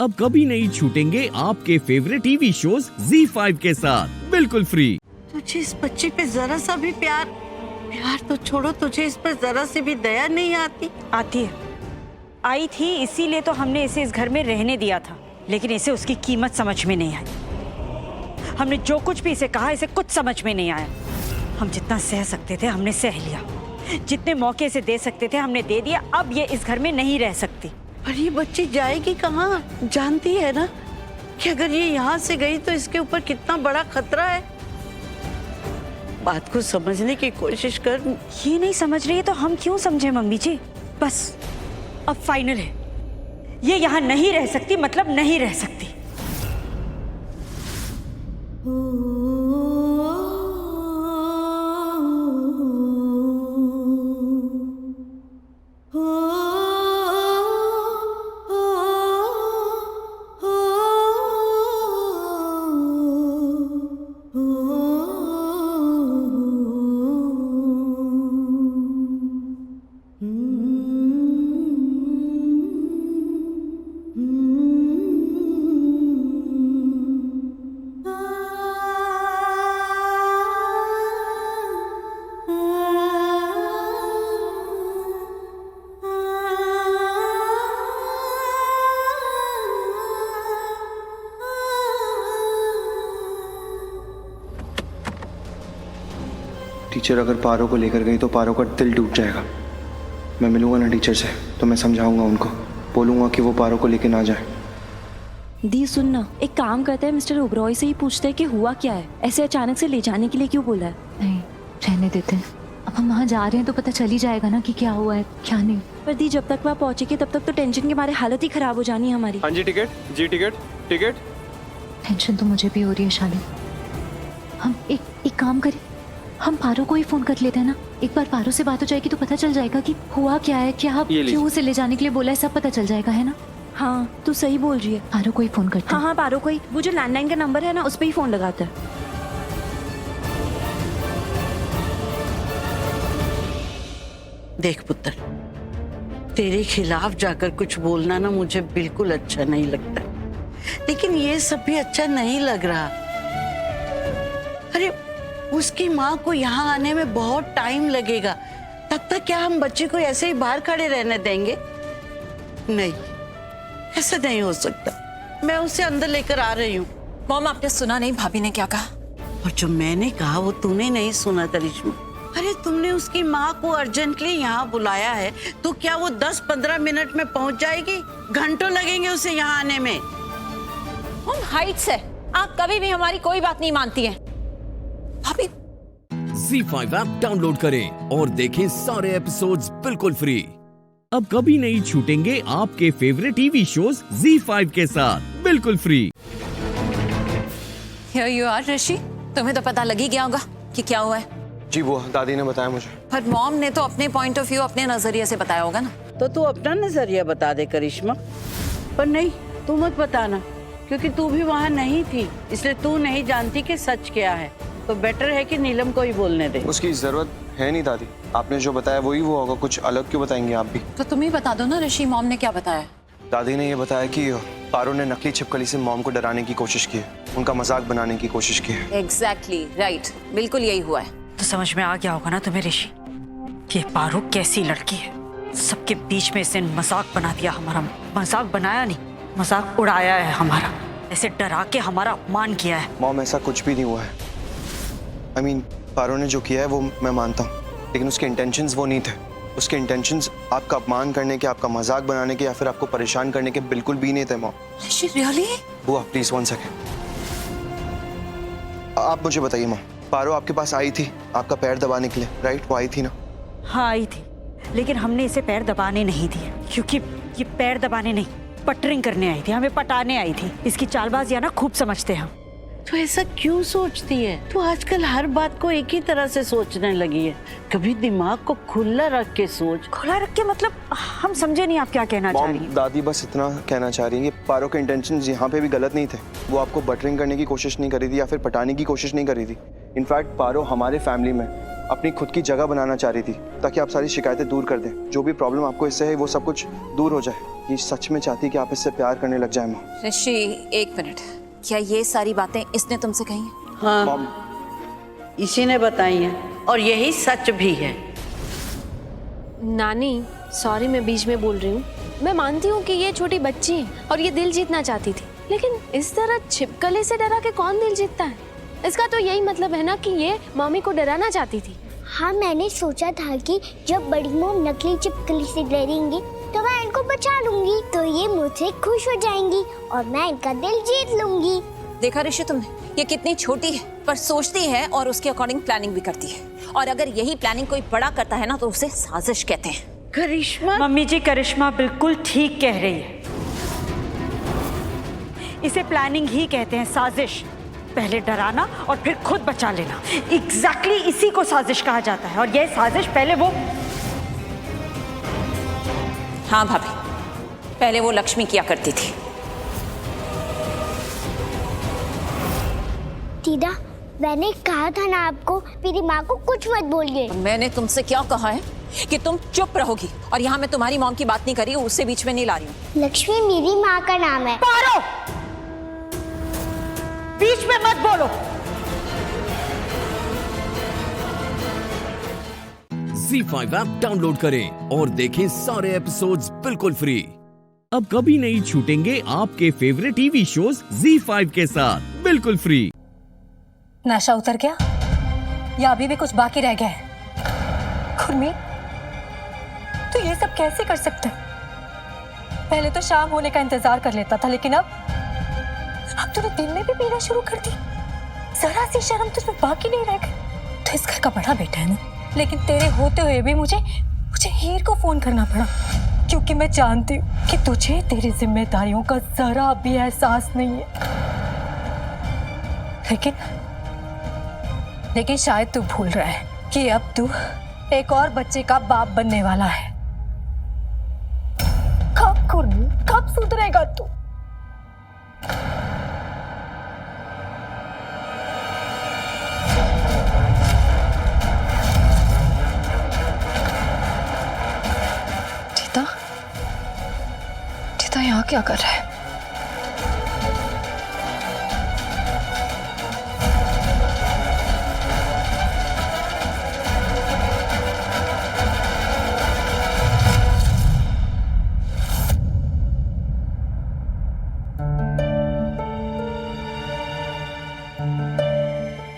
अब कभी नहीं छूटेंगे आपके फेवरेट टीवी शोज ZEE5 के साथ बिल्कुल फ्री। तुझे इस बच्ची पे जरा सा भी प्यार तो छोड़ो, तुझे इस पर जरा सी भी दया नहीं आती? आती है, आई थी, इसीलिए तो हमने इसे इस घर में रहने दिया था। लेकिन इसे उसकी कीमत समझ में नहीं आई। हमने जो कुछ भी इसे कहा, इसे कुछ समझ में नहीं आया। हम जितना सह सकते थे हमने सह लिया, जितने मौके इसे दे सकते थे हमने दे दिया। अब ये इस घर में नहीं रह सकती। पर ये बच्ची जाएगी कहाँ? जानती है ना कि अगर ये यहाँ से गई तो इसके ऊपर कितना बड़ा खतरा है। बात को समझने की कोशिश कर। ये नहीं समझ रही है तो हम क्यों समझे मम्मी जी? बस अब फाइनल है, ये यहाँ नहीं रह सकती, मतलब नहीं रह सकती। टीचर अगर पारो को लेकर गई तो पारो का दिल टूट जाएगा। मैं मिलूंगा ना टीचर से तो मैं समझाऊंगा उनको, बोलूंगा कि वो पारो को लेकर ना जाए। दी सुन ना, एक काम करते हैं, मिस्टर ओबरॉय से ही पूछते हैं कि हुआ क्या है, ऐसे अचानक से ले जाने के लिए क्यों बोला है। नहीं, रहने देते हैं। अब हम वहाँ जा रहे हैं तो पता चल ही जाएगा ना कि क्या हुआ है क्या नहीं। पर दी जब तक वहाँ पहुँचेगी तब तक तो टेंशन के मारे हालत ही खराब हो जानी है हमारी। हाँ जी टिकट, जी टिकट टिकट। टेंशन तो मुझे भी हो रही है शालिनी। हम एक काम करें, हम पारो को ही फोन कर लेते हैं ना। एक बार पारो से बात हो जाएगी तो पता चल जाएगा कि हुआ क्या है, क्या क्यों उसे ले जाने के लिए बोला है, सब पता चल जाएगा, है ना। हाँ तू सही बोल रही है। पारो को ही फोन करते हैं। हाँ पारो को ही, वो जो लैंडलाइन का नंबर है ना उस पर ही फोन लगाता है। देख पुत्र, तेरे खिलाफ जाकर कुछ बोलना ना मुझे बिल्कुल अच्छा नहीं लगता, लेकिन ये सब भी अच्छा नहीं लग रहा। अरे उसकी माँ को यहाँ आने में बहुत टाइम लगेगा, तब तक क्या हम बच्चे को ऐसे ही बाहर खड़े रहने देंगे? नहीं, ऐसा नहीं हो सकता। मैं उसे अंदर लेकर आ रही हूँ। मॉम, आपने सुना नहीं भाभी ने क्या कहा? और जो मैंने कहा वो तूने नहीं सुना करिश्मा। अरे तुमने उसकी माँ को अर्जेंटली यहाँ बुलाया है तो क्या वो 10-15 मिनट में पहुँच जाएगी? घंटों लगेंगे उसे यहाँ आने में। मॉम हाइट्स है, आप कभी भी हमारी कोई बात नहीं मानती हैं। भाभी ZEE5 ऐप डाउनलोड करें और देखें सारे एपिसोड्स बिल्कुल फ्री। अब कभी नहीं छूटेंगे आपके फेवरेट टीवी शोज ZEE5 के साथ बिल्कुल फ्री। हियर यू आर ऋषि, तुम्हें तो पता लग ही गया होगा कि क्या हुआ है। जी वो दादी ने बताया मुझे। पर मॉम ने तो अपने पॉइंट ऑफ व्यू, अपने नजरिए से बताया होगा ना। तो तू अपना नजरिया बता दे करिश्मा। पर नहीं, तू मत बताना, क्योंकि तू भी वहाँ नहीं थी, इसलिए तू नहीं जानती कि सच क्या है। तो बेटर है कि नीलम को ही बोलने दे। उसकी जरूरत है नहीं दादी, आपने जो बताया वही वो होगा, कुछ अलग क्यों बताएंगे आप भी? तो तुम ही बता दो ना ऋषि, मॉम ने क्या बताया? दादी ने ये बताया कि पारो ने नकली छिपकली से मॉम को डराने की कोशिश की है, उनका मजाक बनाने की कोशिश की है। एग्जैक्टली राइट, बिल्कुल यही हुआ है। तो समझ में आ गया होगा ना तुम्हें ऋषि कि पारो कैसी लड़की है। सबके बीच में इसने मजाक बना दिया हमारा। मजाक बनाया नहीं, मजाक उड़ाया है हमारा। ऐसे डरा के हमारा अपमान किया है। मॉम ऐसा कुछ भी नहीं हुआ है। I mean, पारो ने जो किया है वो मैं मानता हूँ, लेकिन उसके इंटेंशंस वो नहीं थे। उसके इंटेंशंस आपका अपमान करने के, आपका मजाक बनाने के या फिर आपको परेशान करने के बिल्कुल भी नहीं थे मॉम। ऋषि रियली? बुआ प्लीज 1 सेकेंड, आप मुझे बताइए मॉम, पारो आपके पास आई थी आपका पैर दबाने के लिए, राइट? वो आई थी ना? हाँ आई थी, लेकिन हमने इसे पैर दबाने नहीं दिए, क्योंकि ये पैर दबाने नहीं, पटरिंग करने आई थी, हमें पटाने आई थी। इसकी चालबाजियां ना खूब समझते हैं हम। तो ऐसा क्यों सोचती है? तू आजकल हर बात को एक ही तरह से सोचने लगी है। कभी दिमाग को खुला रख के सोच। खुला रख के मतलब हम समझे नहीं आप क्या कहना चाह रही मॉम हैं। दादी बस इतना कहना चाह रही है कि पारो के इंटेंशंस यहाँ पे भी गलत नहीं थे। वो आपको बटरिंग करने की कोशिश नहीं करी थी या फिर पटाने की कोशिश नहीं करी थी। इनफैक्ट पारो हमारे फैमिली में अपनी खुद की जगह बनाना चाह रही थी ताकि आप सारी शिकायतें दूर कर दें। जो भी प्रॉब्लम आपको इससे है वो सब कुछ दूर हो जाए। ये सच में चाहती कि आप इससे प्यार करने लग जाए माँ। ऋषि, एक मिनट, क्या ये सारी बातें इसने तुमसे कही हैं? हाँ, मॉम, इसी ने बताई हैं और यही सच भी है। नानी, सॉरी मैं बीच में बोल रही हूँ। मैं मानती हूँ कि ये छोटी बच्ची है और ये दिल जीतना चाहती थी, लेकिन इस तरह छिपकली से डरा के कौन दिल जीतता है? इसका तो यही मतलब है ना कि ये मम्मी को डराना चाहती थी। हाँ, मैंने सोचा था कि जब बड़ी मोम नकली छिपकली से डरेंगी तो मैं इनको बचा लूंगी, तो ये मुझसे खुश हो जाएंगी और मैं इनका दिल जीत लूंगी। देखा ऋषि तुमने, ये कितनी छोटी है पर सोचती है और उसके अकॉर्डिंग प्लानिंग भी करती है। और अगर यही प्लानिंग कोई बड़ा करता है ना तो उसे साजिश कहते हैं। करिश्मा, मम्मी जी, करिश्मा बिल्कुल ठीक कह रही है। इसे प्लानिंग ही कहते हैं, साजिश। पहले डराना और फिर खुद बचा लेना, एग्जैक्टली इसी को साजिश कहा जाता है। और यह साजिश पहले वो, हाँ भाभी, पहले वो लक्ष्मी किया करती थी। दीदा, मैंने कहा था ना आपको, मेरी माँ को कुछ मत बोलिए। मैंने तुमसे क्या कहा है कि तुम चुप रहोगी? और यहाँ मैं तुम्हारी मॉम की बात नहीं कर रही हूँ, उससे बीच में नहीं ला रही हूँ। लक्ष्मी मेरी माँ का नाम है। पारो, बीच में मत बोलो। ZEE5 ऐप डाउनलोड करें और देखें सारे एपिसोड्स बिल्कुल फ्री। अब कभी नहीं छूटेंगे आपके फेवरेट टीवी शोज ZEE5 के साथ बिल्कुल फ्री। नशा उतर गया या अभी भी कुछ बाकी रह गया है? गुरमीत, तू ये सब कैसे कर सकता है? पहले तो शाम होने का इंतजार कर लेता था, लेकिन अब तूने दिन में भी पीना शुरू कर दी। जरा सी शर्म तुझमें बाकी नहीं रह गई। तो इस घर का बड़ा बेटा है ना, लेकिन तेरे होते हुए भी मुझे हीर को फोन करना पड़ा, क्योंकि मैं जानती हूँ कि तुझे तेरी जिम्मेदारियों का जरा भी एहसास नहीं है। लेकिन शायद तू भूल रहा है कि अब तू एक और बच्चे का बाप बनने वाला है। कब सुधरेगा तू? जीता यहाँ क्या कर रहा है?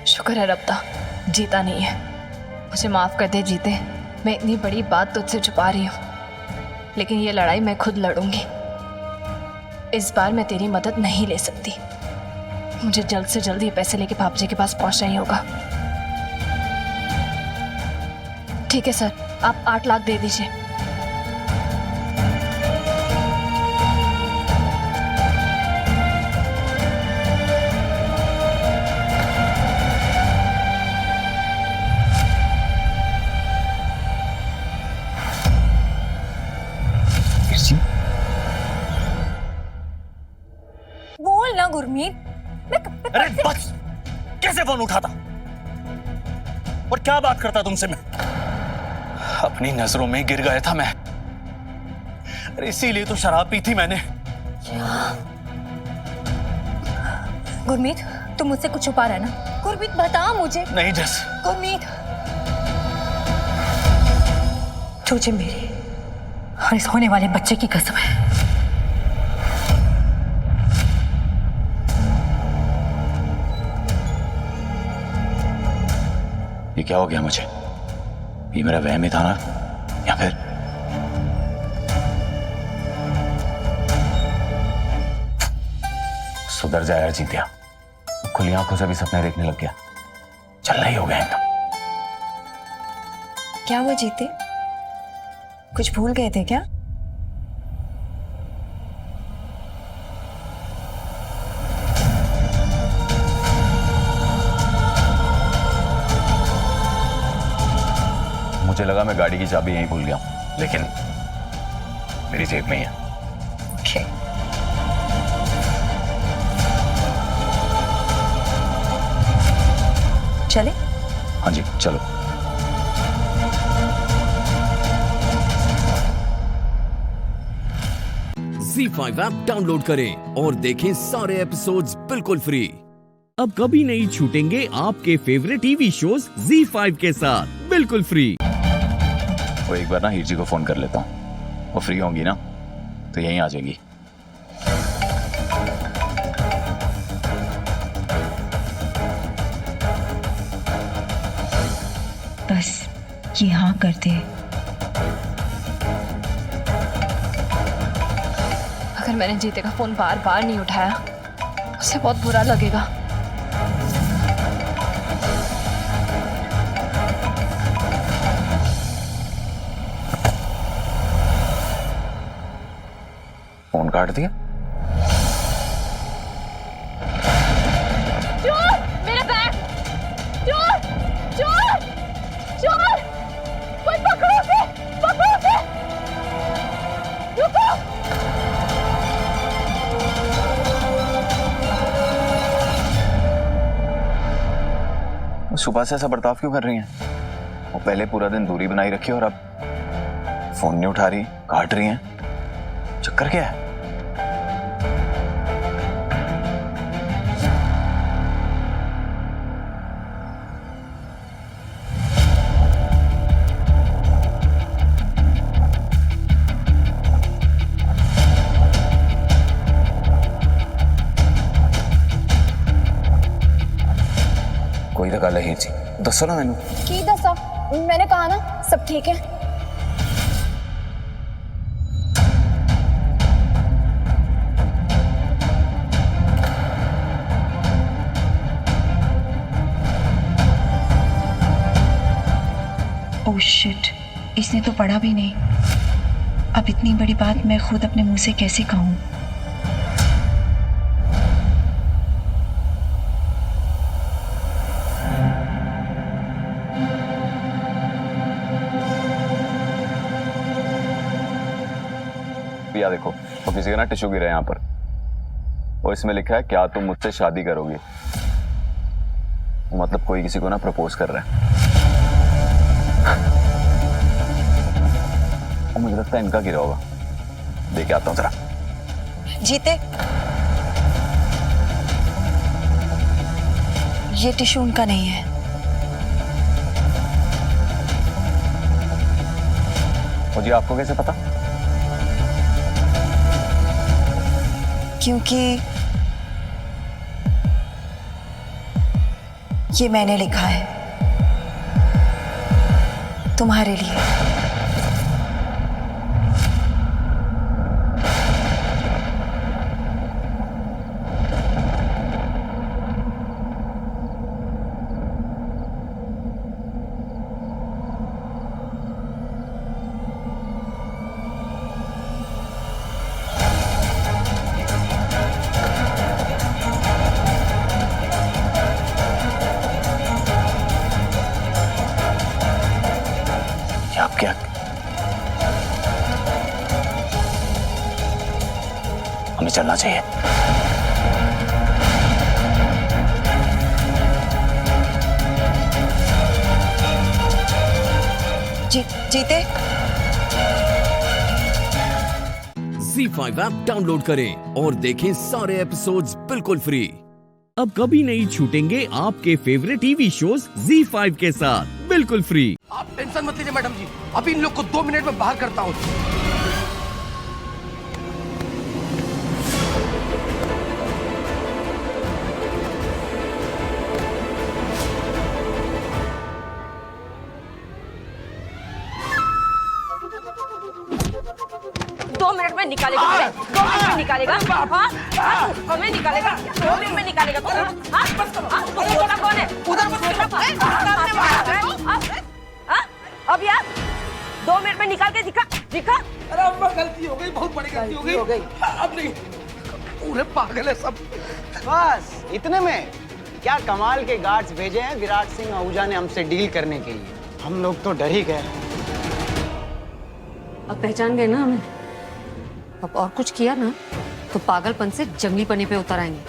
शुक्र है रब्ता, जीता नहीं है। मुझे माफ कर दे जीते, मैं इतनी बड़ी बात तुझसे छुपा रही हूँ, लेकिन ये लड़ाई मैं खुद लड़ूंगी। इस बार मैं तेरी मदद नहीं ले सकती। मुझे जल्द से जल्द ये पैसे लेके बाप जी के पास पहुंचना ही होगा। ठीक है सर, आप 8 लाख दे दीजिए। बोल ना गुरमीत। अरे बस, कैसे फोन उठाता और क्या बात करता तुमसे? मैं अपनी नजरों में गिर गया था मैं। अरे इसीलिए तो शराब पी थी मैंने। गुरमीत, तुम मुझसे कुछ छुपा रहा है ना? गुरमीत बता मुझे। नहीं जस। गुरमीत, तुझे मेरी और इस होने वाले बच्चे की कसम है। ये क्या हो गया मुझे? ये मेरा वहम ही था ना, या फिर सुधर जाए यार जीतिया। खुली आंखों से भी सपने देखने लग गया। चलना ही हो गया एकदम। क्या वो जीते? कुछ भूल गए थे क्या? मुझे लगा मैं गाड़ी की चाबी यहीं भूल गया, लेकिन मेरी जेब में ही है। Okay. चले? हाँ जी चलो। ZEE5 ऐप डाउनलोड करें और देखें सारे एपिसोड्स बिल्कुल फ्री। अब कभी नहीं छूटेंगे आपके फेवरेट टीवी शोज ZEE5 के साथ बिल्कुल फ्री। वो एक बार ना हीर जी को फोन कर लेता हूँ, वो फ्री होंगी ना तो यहीं आ जाएगी। बस ये हाँ कर दे। अगर मैंने जीते का फोन बार बार नहीं उठाया उसे बहुत बुरा लगेगा। फोन काट दिया। चोर! मेरा बैग! चोर! चोर! चोर! कोई पकड़ो उसे! पकड़ो उसे! रुको! सुबह से ऐसा बर्ताव क्यों कर रही हैं? वो पहले पूरा दिन दूरी बनाई रखी और अब फोन नहीं उठा रही, काट रही हैं। चक्कर क्या है? कोई तो गल है हीर जी, दसो ना मैनू। की दसा? मैंने कहा ना सब ठीक है। ओह शिट, इसने तो पढ़ा भी नहीं। अब इतनी बड़ी बात मैं खुद अपने मुंह से कैसे कहूँ? या देखो, तो किसी का ना टिश्यू गिरा है यहाँ पर, और इसमें लिखा है क्या तुम मुझसे शादी करोगे। मतलब कोई किसी को ना प्रपोज कर रहा है। और मुझे लगता है इनका गिरा होगा। देख आता हूँ जरा। जीते, ये टिश्यू उनका नहीं है। मुझे आपको कैसे पता? क्योंकि ये मैंने लिखा है तुम्हारे लिए। आप क्या? हमें चलना चाहिए। जीते, ZEE5 ऐप डाउनलोड करें और देखें सारे एपिसोड्स बिल्कुल फ्री। अब कभी नहीं छूटेंगे आपके फेवरेट टीवी शोज ZEE5 के साथ बिल्कुल फ्री। आप टेंशन मत लीजिए मैडम जी, अभी इन लोग को 2 मिनट में बाहर करता हूँ। निकालेगा हमें? 2 मिनट में निकालेगा? हाँ? हमें निकालेगा? 2 मिनट में निकालेगा? बोला कौन है? अब यार 2 मिनट में निकाल के दिखा। अरे अम्मा गलती हो गई, बहुत बड़ी गलती हो गई। अब नहीं, पूरे पागल है सब। बस इतने में क्या कमाल के गार्ड्स भेजे हैं विराट सिंह आहूजा ने हमसे डील करने के लिए। हम लोग तो डर ही गए। अब पहचान गए ना हमें। अब और कुछ किया ना तो पागलपन से जंगली पने पे उतर आएंगे।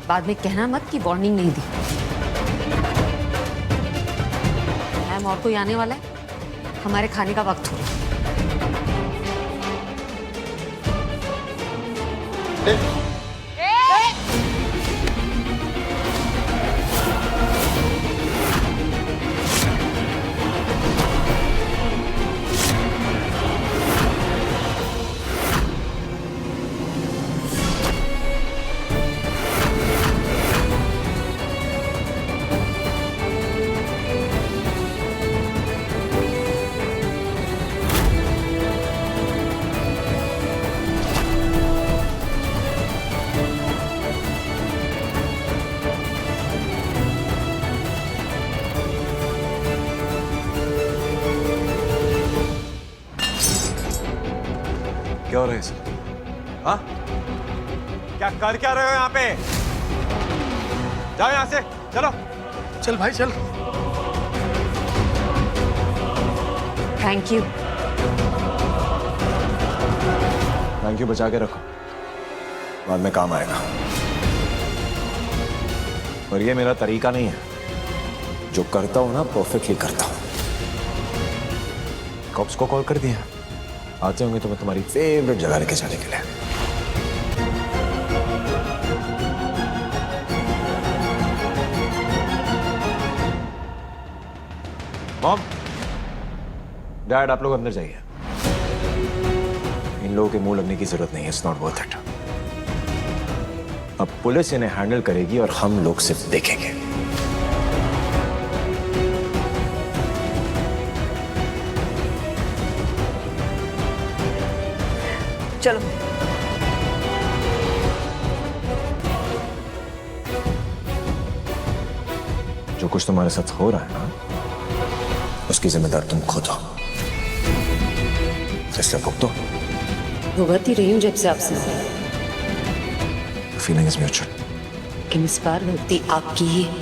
बाद में कहना मत कि वार्निंग नहीं दी। मैम और कोई आने वाला है, हमारे खाने का वक्त हो रहा है। क्या हो रहा है सर? हाँ? क्या कर क्या रहे हो यहाँ पे? जाओ यहाँ से, चलो। चल भाई चल। Thank you. थैंक यू बचा के रखो, बाद में काम आएगा। और ये मेरा तरीका नहीं है, जो करता हूं ना परफेक्टली करता हूं। कॉप्स को कॉल कर दिया, आते होंगे तो मैं तुम्हारी फेवरेट जगह लेके जाने के लिए। मॉम, डैड, आप लोग अंदर जाइए। इन लोगों के मुंह लगने की जरूरत नहीं है, इट्स नॉट वर्थ इट। अब पुलिस इन्हें हैंडल करेगी और हम लोग सिर्फ देखेंगे। चलो। जो कुछ तुम्हारे साथ हो रहा है ना, उसकी जिम्मेदार तुम खुद हो, इसलिए भुगतो। भुगत ही रही हूँ जब से आपसे। Feeling is mutual. लेकिन इस बार गलती आपकी ही है।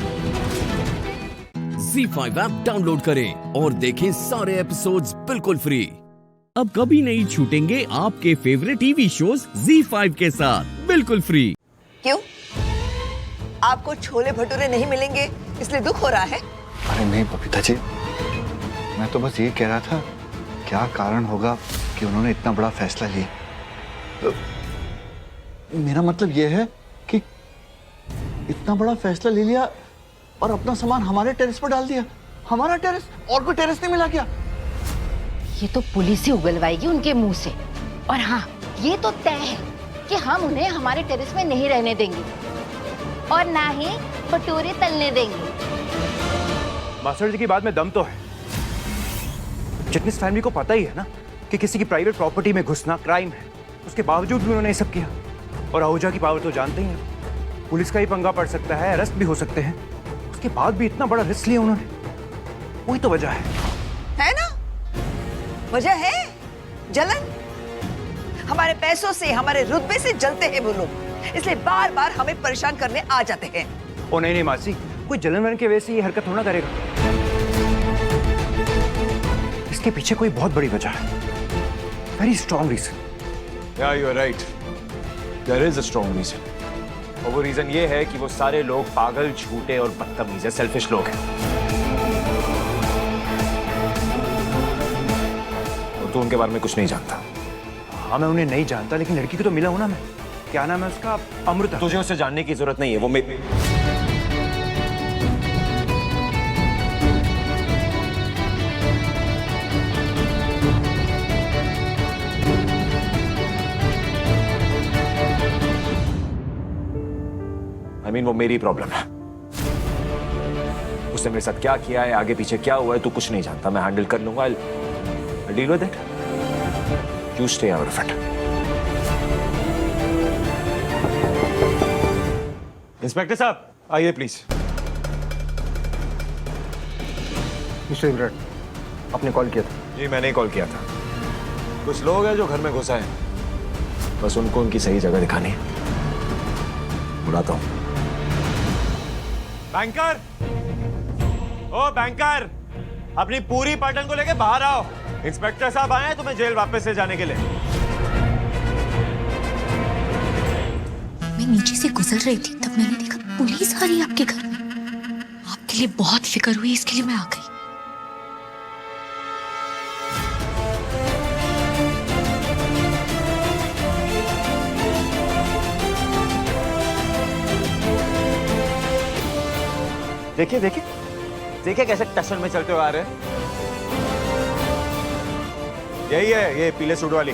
ZEE5 ऐप डाउनलोड करें और देखें सारे एपिसोड्स बिल्कुल फ्री। अब कभी नहीं छूटेंगे आपके फेवरेट टीवी शोज ZEE5 के साथ बिल्कुल फ्री। क्यों? आपको छोले भटूरे नहीं मिलेंगे इसलिए दुख हो रहा है? अरे नहीं बबीता जी, मैं तो बस ये कह रहा था क्या कारण होगा कि उन्होंने इतना बड़ा फैसला लिया। मेरा मतलब ये है कि इतना बड़ा फैसला ले लिया और अपना सामान हमारे टेरेस पर डाल दिया। हमारा टेरेस, और कोई टेरेस नहीं मिला क्या? ये तो पुलिस ही उगलवाएगी उनके मुंह से। और हाँ, ये तो तय है कि हम उन्हें हमारे टेरेस में नहीं रहने देंगे और ना ही भटूरे तलने देंगे। मास्टर जी की बात में दम तो है। चिटनिस फैमिली को पता ही है ना कि किसी की प्राइवेट प्रॉपर्टी में घुसना क्राइम है। उसके बावजूद भी उन्होंने ये सब किया। और आहूजा की पावर तो जानते ही हैं, पुलिस का ही पंगा पड़ सकता है, अरेस्ट भी हो सकते हैं। उसके बाद भी इतना बड़ा रिस्क लिया उन्होंने, वही तो वजह है ना? वजह है जलन। हमारे पैसों से, हमारे रुतबे से जलते हैं वो लोग, इसलिए बार बार हमें परेशान करने आ जाते हैं। ओ नहीं नहीं मासी, कोई जलन वलन के वजह से ये हरकत थोड़ा करेगा। इसके पीछे कोई बहुत बड़ी वजह है, very strong reason. Yeah, you are right. There is a strong reason. और वो रीजन ये है कि वो सारे लोग पागल, झूठे और बदतमीज है, सेल्फिश लोग हैं। और तू उनके बारे में कुछ नहीं जानता। हाँ, मैं उन्हें नहीं जानता, लेकिन लड़की को तो मिला हूं ना मैं। क्या नाम है उसका? अमृता। तुझे उसे जानने की जरूरत नहीं है, वो वो मेरी प्रॉब्लम है। उसने मेरे साथ क्या किया है, आगे पीछे क्या हुआ है, तू कुछ नहीं जानता। मैं हैंडल कर लूंगा। I'll deal with it. You stay out of it. Inspector साहब, आइए प्लीज। मिस्टर विराट, आपने कॉल किया था? जी, मैंने ही कॉल किया था। कुछ लोग हैं जो घर में घुसा है, बस उनको उनकी सही जगह दिखानी है। बुलाता हूं। बैंकर, ओ बैंकर, अपनी पूरी पलटन को लेके बाहर आओ। इंस्पेक्टर साहब आए हैं तुम्हें जेल वापस ले जाने के लिए। मैं नीचे से गुजर रही थी, तब मैंने देखा पुलिस आ रही है आपके घर में। आपके लिए बहुत फिक्र हुई, इसके लिए मैं आ गई। देखिए देखिए देखिए कैसे टशन में चलते हुए आ रहे हैं। यही है ये पीले सूट वाली।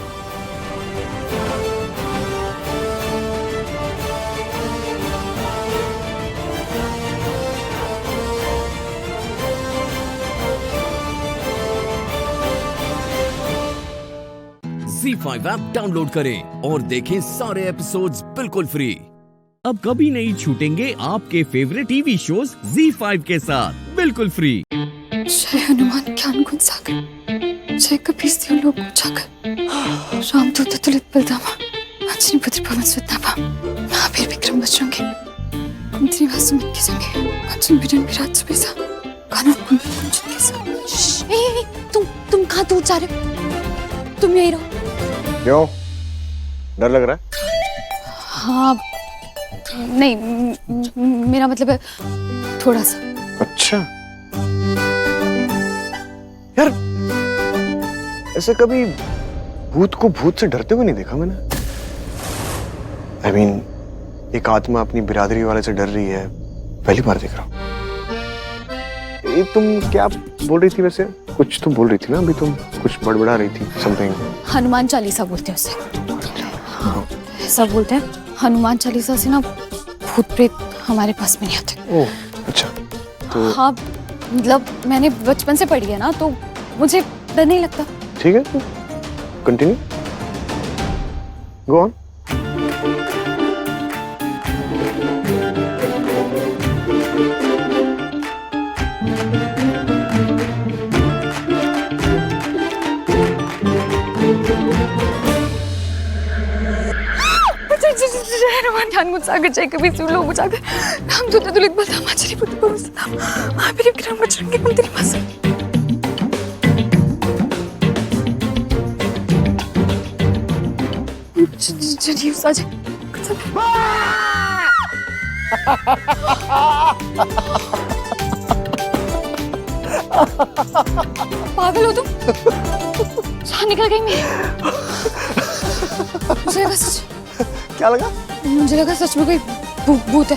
Z5 ऐप डाउनलोड करें और देखें सारे एपिसोड्स बिल्कुल फ्री। अब कभी नहीं छूटेंगे आपके फेवरेट टीवी शोज Z5 के साथ बिल्कुल फ्री। जय हनुमान ज्ञान गुण सागर, जय कपीस देव लोक उजागर, रामदूत अतुलित बलधामा, अंजनी पुत्र पवन सुत नामा, महावीर विक्रम बजरंगी, कुंती निवास सुमित के संगे, कंचन बिरन विराट सुबेसा, कानन कुंडल कुंचन के संग। तुम कहाँ दूर जा रहे हो? तुम यहीं रहो। क्यों, डर लग रहा है? हाँ नहीं, मेरा मतलब है थोड़ा सा। अच्छा यार, ऐसे कभी भूत को भूत से डरते हुए नहीं देखा मैंने। I mean, एक आत्मा अपनी बिरादरी वाले से डर रही है, पहली बार देख रहा हूँ। ये तुम क्या बोल रही थी वैसे? कुछ तुम बोल रही थी ना अभी, तुम कुछ बड़बड़ा रही थी समथिंग। हनुमान चालीसा बोलते हैं उसे। हाँ, ऐसा बोलते हैं हनुमान चालीसा से ना भूत प्रेत हमारे पास में नहीं आते। ओह अच्छा। तो हाँ मतलब मैंने बचपन से पढ़ी है ना, तो मुझे डर नहीं लगता। ठीक है, तो कंटिन्यू, गो ऑन। जय हनुमान ज्ञान गुण सागर, जय कपीस देव लोक उजागर, रामदूत अतुलित बलधामा, अंजनी पुत्र पवन सुत नामा, महावीर विक्रम बजरंगी, कुंती निवास। जनेऊ साजे। पागल हो तुम? जान निकल गई मेरी। मुझे लगा सच। क्या लगा? मुझे लगा सच में कोई भूत है।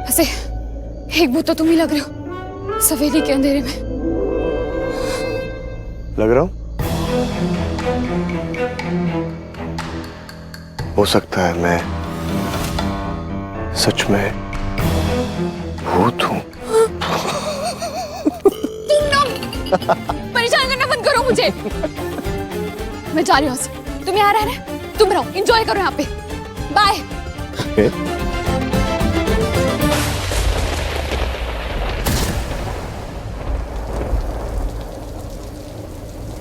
ऐसे एक भूत तो तुम ही लग रहे हो सवेली के अंधेरे में। लग रहा हूँ? हो सकता है मैं सच में भूत हूँ। परेशान करना बंद करो मुझे। मैं जा रही हूँ, तुम यहाँ रह रहे, तुम रहो, एंजॉय करो यहाँ पे। बाय।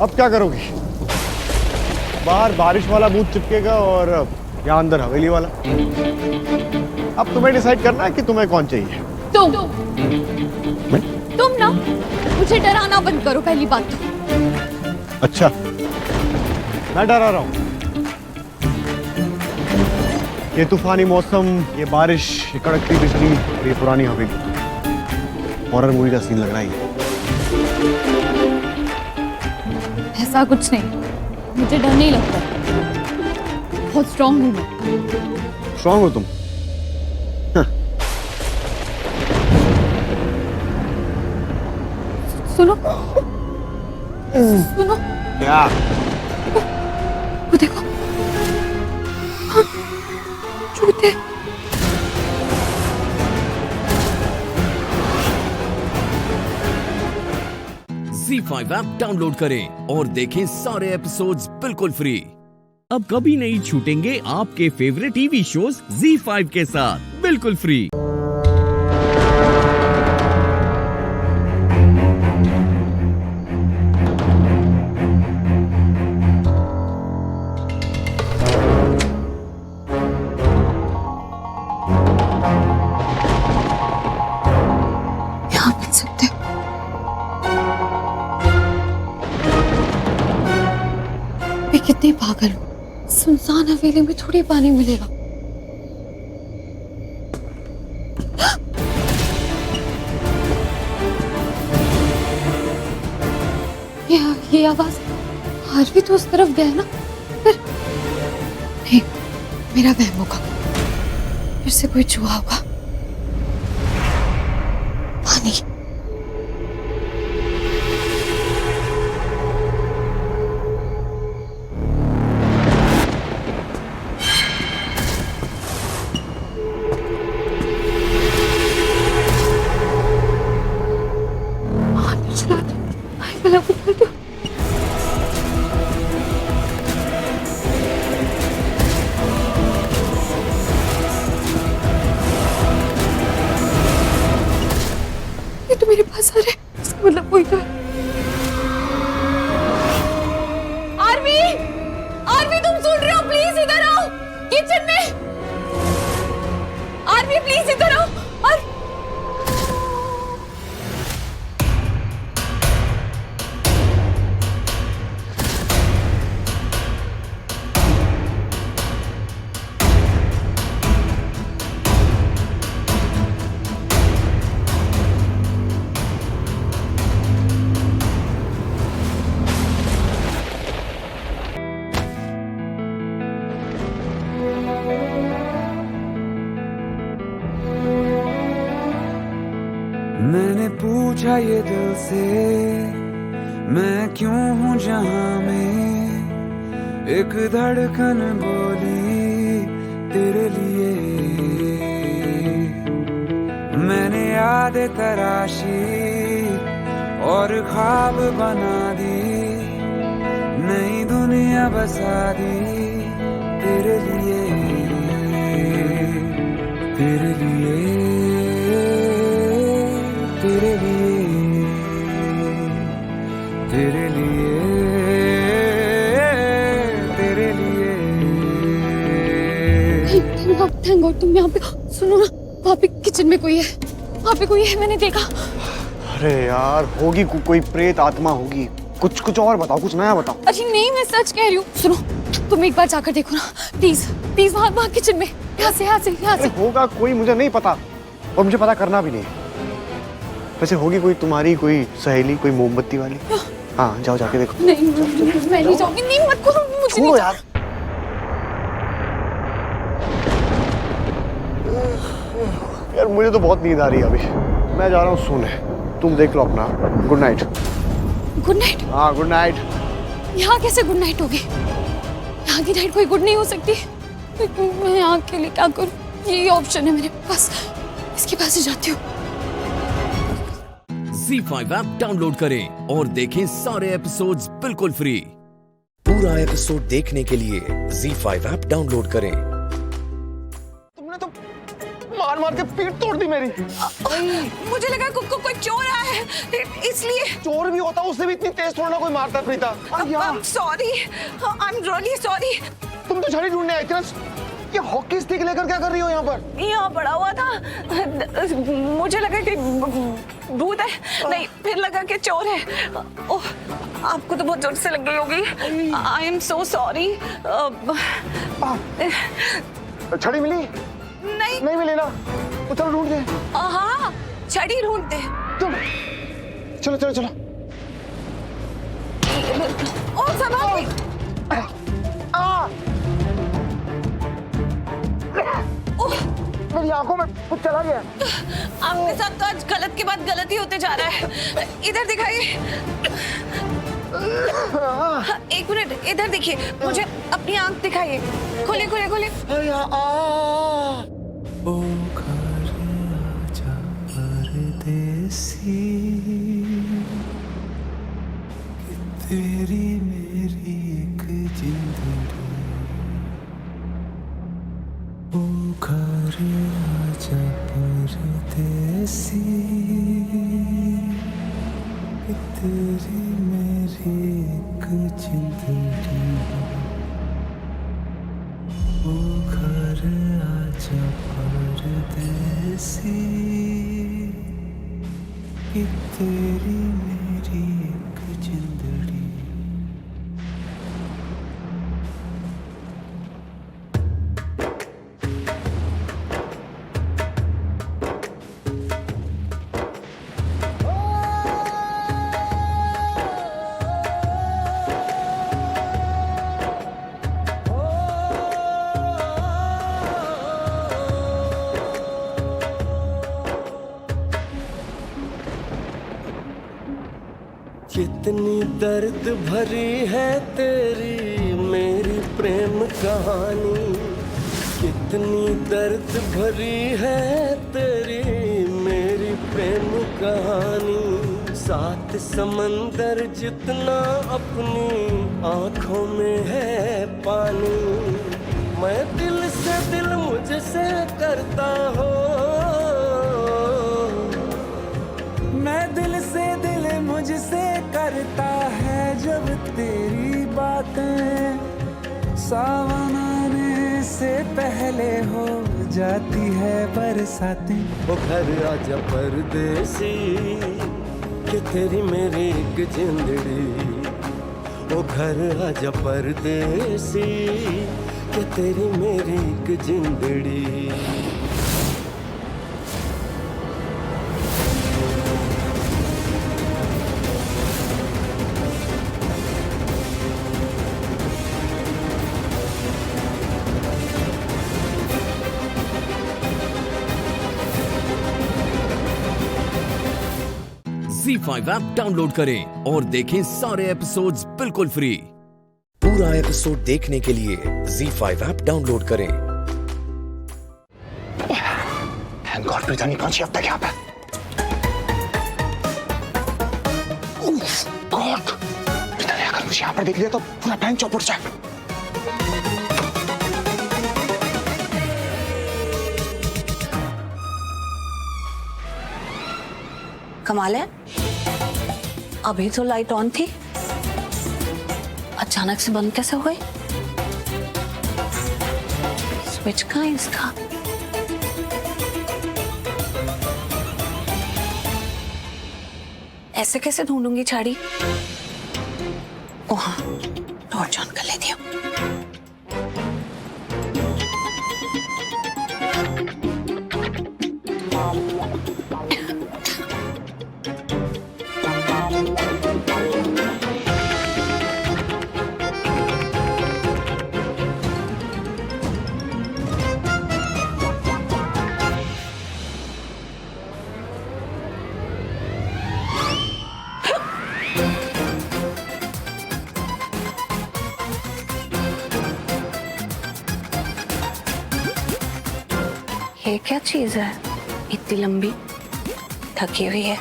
अब क्या करोगी? बाहर बारिश वाला भूत चिपकेगा और यहाँ अंदर हवेली वाला। अब तुम्हें डिसाइड करना है कि तुम्हें कौन चाहिए। तुम ना मुझे डराना बंद करो, पहली बात तो। अच्छा, मैं डरा रहा हूँ? ये तूफानी मौसम, ये बारिश, ये कड़कती बिजली, ये पुरानी हवेली, हॉरर मूवी का सीन लग रहा है। ऐसा कुछ नहीं, मुझे डर नहीं लगता। बहुत स्ट्रॉन्ग हूँ मैं। स्ट्रॉन्ग हो तुम? सुनो सुनो। क्या? वो देखो, हाँ, चूते। Z5 ऐप डाउनलोड करें और देखें सारे एपिसोड्स बिल्कुल फ्री। अब कभी नहीं छूटेंगे आपके फेवरेट टीवी शोज Z5 के साथ बिल्कुल फ्री। यहाँ मिल सकते हो। मैं कितनी पागल हूँ, सुनसान हवेली में थोड़ी पानी मिलेगा। ये आवाज आज भी तो उस तरफ गया ना? फिर नहीं, मेरा वहम होगा, फिर से कोई चूहा होगा। पानी। ये तो मेरे पास आ रहा है, इसका मतलब कोई तो है। आरवी, आरवी तुम सुन रहे हो? प्लीज इधर आओ, किचन में। आरवी प्लीज इधर आओ। मैंने पूछा ये दिल से, मैं क्यों हूँ जहां में, एक धड़कन बोली तेरे लिए। मैंने यादें तराशी और ख्वाब बना दी, नई दुनिया बसा दी तेरे लिए, तेरे लिए, तेरे लिए, तेरे लिए, तेरे लिए। थैंक गॉड तुम यहाँ पे। सुनो ना, वहाँ पे किचन में कोई है, वहाँ पे कोई है, मैंने देखा। अरे यार होगी कोई प्रेत आत्मा होगी। कुछ और बताओ, कुछ नया बताओ। अरे नहीं, मैं सच कह रही हूँ। सुनो, तुम एक बार जाकर देखो ना प्लीज, प्लीज। वहाँ किचन में, यहाँ से। होगा कोई, मुझे नहीं पता और मुझे पता करना भी नहीं। वैसे होगी कोई तुम्हारी कोई सहेली, कोई मोमबत्ती वाली? हाँ जाओ जाके देखो। नहीं मैं नहीं जाऊंगी। नहीं मत करो मुझे। छोड़ो यार। यार मुझे तो बहुत नींद आ रही है अभी, मैं जा रहा हूँ सोने। तुम देख लो अपना। Good night. Good night? हाँ गुड नाइट। यहाँ कैसे गुड नाइट होगी? यहाँ की नाइट कोई गुड नहीं हो सकती। मैं यहाँ के लिए क्या करूँ? यही ऑप्शन है मेरे पास, इसके पास ही जाती हूँ। ZEE5 ऐप डाउनलोड करें और देखें सारे एपिसोड्स बिल्कुल फ्री। पूरा एपिसोड देखने के लिए ZEE5 ऐप डाउनलोड करें। तुमने तो मार मार के पीठ तोड़ दी मेरी। मुझे लगा कोई चोर आया है, इसलिए। चोर भी होता उससे भी इतनी तेज थोड़ा ना कोई मारता है Preeta. Sorry, I am really sorry. तुम तो छड़ी ढूंढने आई थी ना। ये हॉकी स्टिक लेकर क्या कर रही हो यहाँ पर? यहाँ पड़ा हुआ था, मुझे लगा कि भूत है, नहीं फिर लगा कि चोर है। ओह, आपको तो बहुत जोर से लग गई होगी। I am so sorry. छड़ी मिली? नहीं मिली ना, तो चलो ढूंढते। हाँ छड़ी ढूंढते। चलो चलो चलो। ओ संभाल। मेरी आंखों में कुछ चला गया। आपके साथ तो आज गलत के बाद गलत ही होते जा रहा है। इधर दिखाइए। एक मिनट, इधर देखिए, मुझे अपनी आंख दिखाइए। खोलिए खोलिए खोलिए। ओ घर आजा परदेसी, तेरी मेरी एक जिंदड़ी। ओ घर आजा परदेसी, तेरी मेरी एक जिंदड़ी। ओ घर आजा परदेसी, तेरी मेरी एक जिंदड़ी। कितनी दर्द भरी है तेरी मेरी प्रेम कहानी, कितनी दर्द भरी है तेरी मेरी प्रेम कहानी। 7 समंदर जितना अपनी आंखों में है पानी, मैं दिल से दिल मुझसे करता हो, मैं दिल से दिल मुझसे करता है जब तेरी बातें, सावन आने से पहले हो जाती है बरसातें। वो घर आजा परदेसी कि तेरी मेरी एक जिंदड़ी, वो घर आजा परदेसी कि तेरी मेरी एक जिंदड़ी। ZEE5 ऐप डाउनलोड करें और देखें सारे एपिसोड्स बिल्कुल फ्री। पूरा एपिसोड देखने के लिए ZEE5 ऐप डाउनलोड करें। थैंक गॉड प्रीता नहीं पहुंची अब तक यहाँ पे। गॉड, प्रीता ने अगर मुझे यहाँ पर देख लिया तो पूरा प्लान चौपट जाए। कमाल है, अभी तो लाइट ऑन थी, अचानक से बंद कैसे हो गई? स्विच कहाँ है इसका? ऐसे कैसे ढूंढूंगी छाड़ी? ओ हाँ, टॉर्च ऑन कर लेती हूँ। ये क्या चीज है इतनी लंबी, थकी हुई है,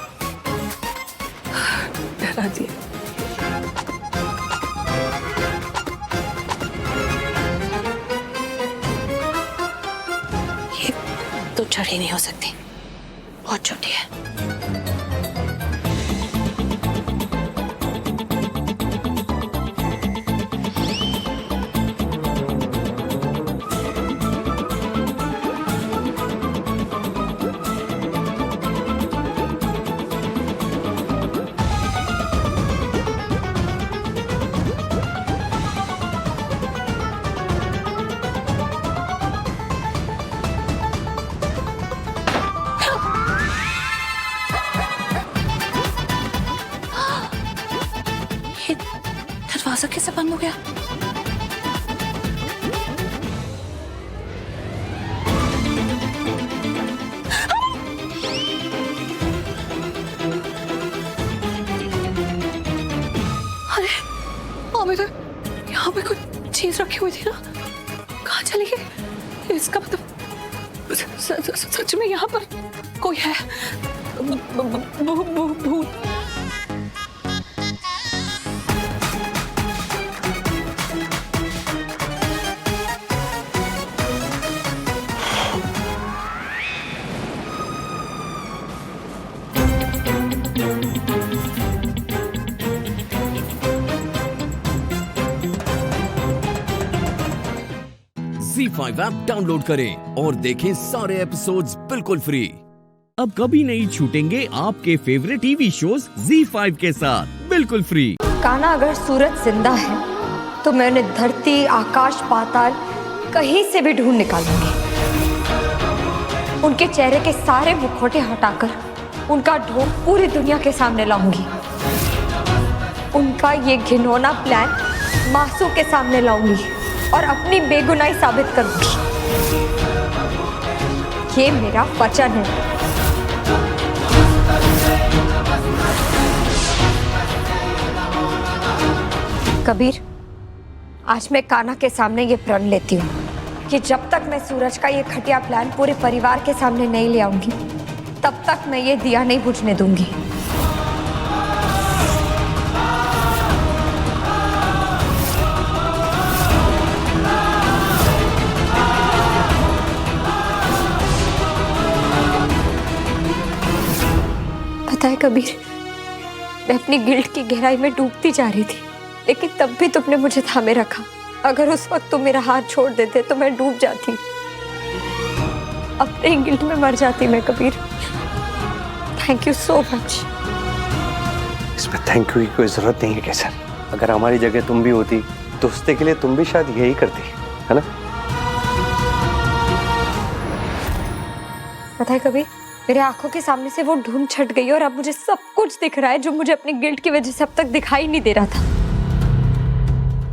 डरा दिया। ये तो चढ़ ही नहीं हो सकती, बहुत छोटी है। दरवाजा कैसे बंद हो गया? अरे अभी तो यहाँ पे कुछ चीज रखी हुई थी ना, कहाँ चली गई? इसका मतलब सच में यहाँ पर कोई है, भूत। ZEE5 ऐप डाउनलोड करें और देखें सारे एपिसोड्स बिल्कुल फ्री। अब कभी नहीं छूटेंगे आपके फेवरेट टीवी शोज ZEE5 के साथ बिल्कुल फ्री। कान्हा, अगर सूरज जिंदा है तो मैं उन्हें धरती, आकाश, पाताल कहीं से भी ढूंढ निकालूंगी। उनके चेहरे के सारे मुखौटे हटाकर उनका ढोंग पूरी दुनिया के सामने लाऊंगी। उनका ये घिनौना प्लान मासू के सामने लाऊंगी और अपनी बेगुनाही साबित करूंगी। ये मेरा वचन है। कबीर, आज मैं कान्हा के सामने ये प्रण लेती हूँ कि जब तक मैं सूरज का ये घटिया प्लान पूरे परिवार के सामने नहीं ले आऊंगी, तब तक मैं ये दिया नहीं बुझने दूंगी। पता है कबीर, मैं अपनी गिल्ट की गहराई में डूबती जा रही थी, लेकिन तब भी तुमने मुझे थामे रखा। अगर उस वक्त तुम मेरा हाथ छोड़ देते तो मैं डूब जाती, अपने गिल्ट में मर जाती मैं Kabir. Thank you so much. इसमें थैंक यू की कोई जरूरत नहीं है केसर। अगर हमारी जगह तुम भी होती तो दोस्ती के लिए तुम भी शायद यही करती, है ना? पता है कबीर, मेरे आंखों के सामने से वो धुन छट गई और अब मुझे सब कुछ दिख रहा है जो मुझे अपनी गिल्ट की वजह से अब तक दिखाई नहीं दे रहा था।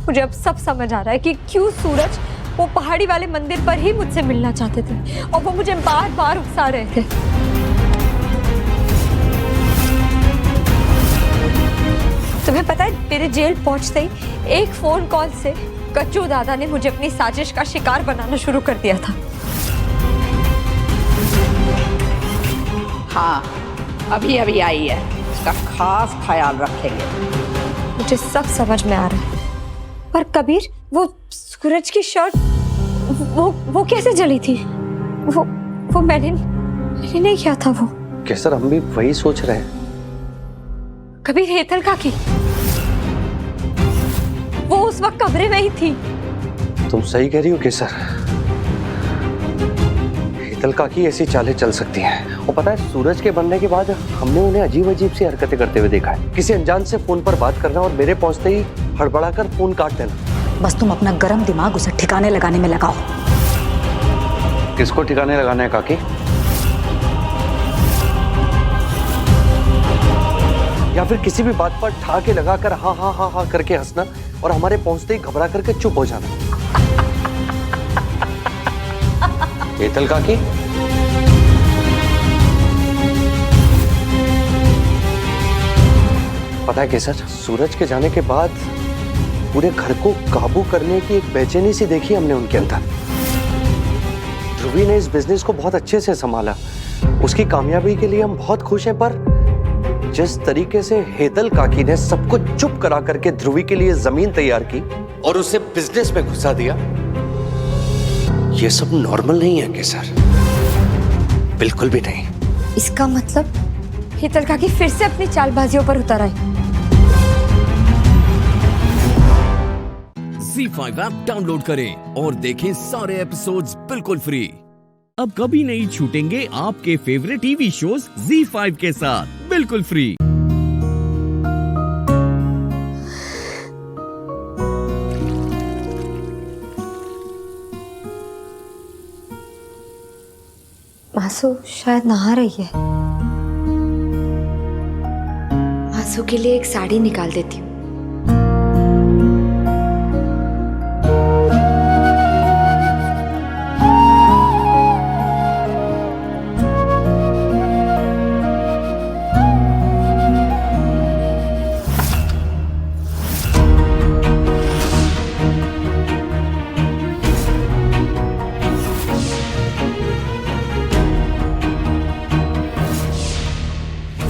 मुझे अब सब समझ आ रहा है कि क्यों सूरज वो पहाड़ी वाले मंदिर पर ही मुझसे मिलना चाहते थे और वो मुझे बार बार उकसा रहे थे। तुम्हें पता है, मेरे जेल पहुंचते ही एक फोन कॉल से कच्चू दादा ने मुझे अपनी साजिश का शिकार बनाना शुरू कर दिया था। हाँ, अभी अभी आई है, इसका खास ख्याल रखेंगे। मुझे सब समझ में आ रहा है, पर कबीर, वो सूरज की शर्ट वो कैसे जली थी? वो मैंने नहीं किया था वो। केसर, हम भी वही सोच रहे हैं। कबीर, हेतल काकी वो उस वक्त कमरे में ही थी। तुम सही कह रही हो केसर, हेतल काकी ऐसी चालें चल सकती हैं। और पता है, सूरज के बनने के बाद हमने उन्हें अजीब अजीब सी हरकतें करते हुए देखा है। किसी अनजान से फोन पर बात करना और मेरे पहुंचते ही हड़बड़ाकर फोन काट देना। बस तुम अपना गरम दिमाग उसे ठिकाने लगाने में लगाओ। किसको ठिकाने लगाना है काकी? या फिर किसी भी बात पर ठाके लगाकर हाँ हाँ हाँ हाँ करके हंसना और हमारे पहुंचते ही घबरा करके चुप हो जाना। हेतल काकी, पता है केसर, सूरज के जाने के बाद पूरे घर को काबू करने की एक बेचैनी सी देखी हमने उनके अंदर। ध्रुवी ने इस बिजनेस को बहुत अच्छे से संभाला, उसकी कामयाबी के लिए हम बहुत खुश हैं, पर जिस तरीके से हेतल काकी ने सबको चुप करा करके ध्रुवी के लिए जमीन तैयार की और उसे बिजनेस में घुसा दिया, ये सब नॉर्मल नहीं है केसर, बिल्कुल भी नहीं। इसका मतलब हेतल काकी फिर से अपनी चालबाजियों पर उतर आई। ZEE5 ऐप डाउनलोड करें और देखें सारे एपिसोड्स बिल्कुल फ्री। अब कभी नहीं छूटेंगे आपके फेवरेट टीवी शोज ZEE5 के साथ बिल्कुल फ्री। मासू शायद नहा रही है। मासू के लिए एक साड़ी निकाल देती हूँ।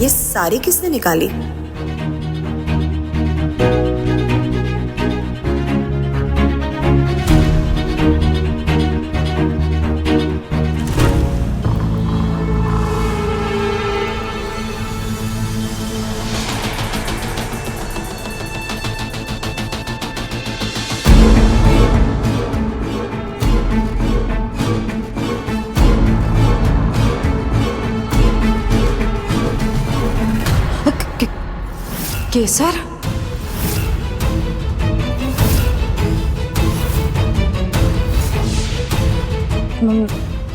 ये साड़ी किसने निकाली? केसर,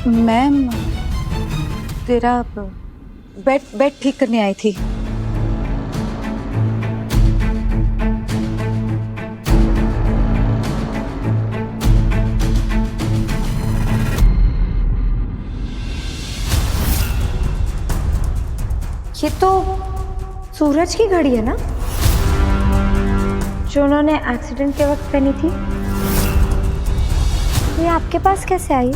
मैम, तेरा बेड ठीक करने आई थी। ये तो सूरज की घड़ी है ना, जो उन्होंने एक्सीडेंट के वक्त पहनी थी, ये आपके पास कैसे आई?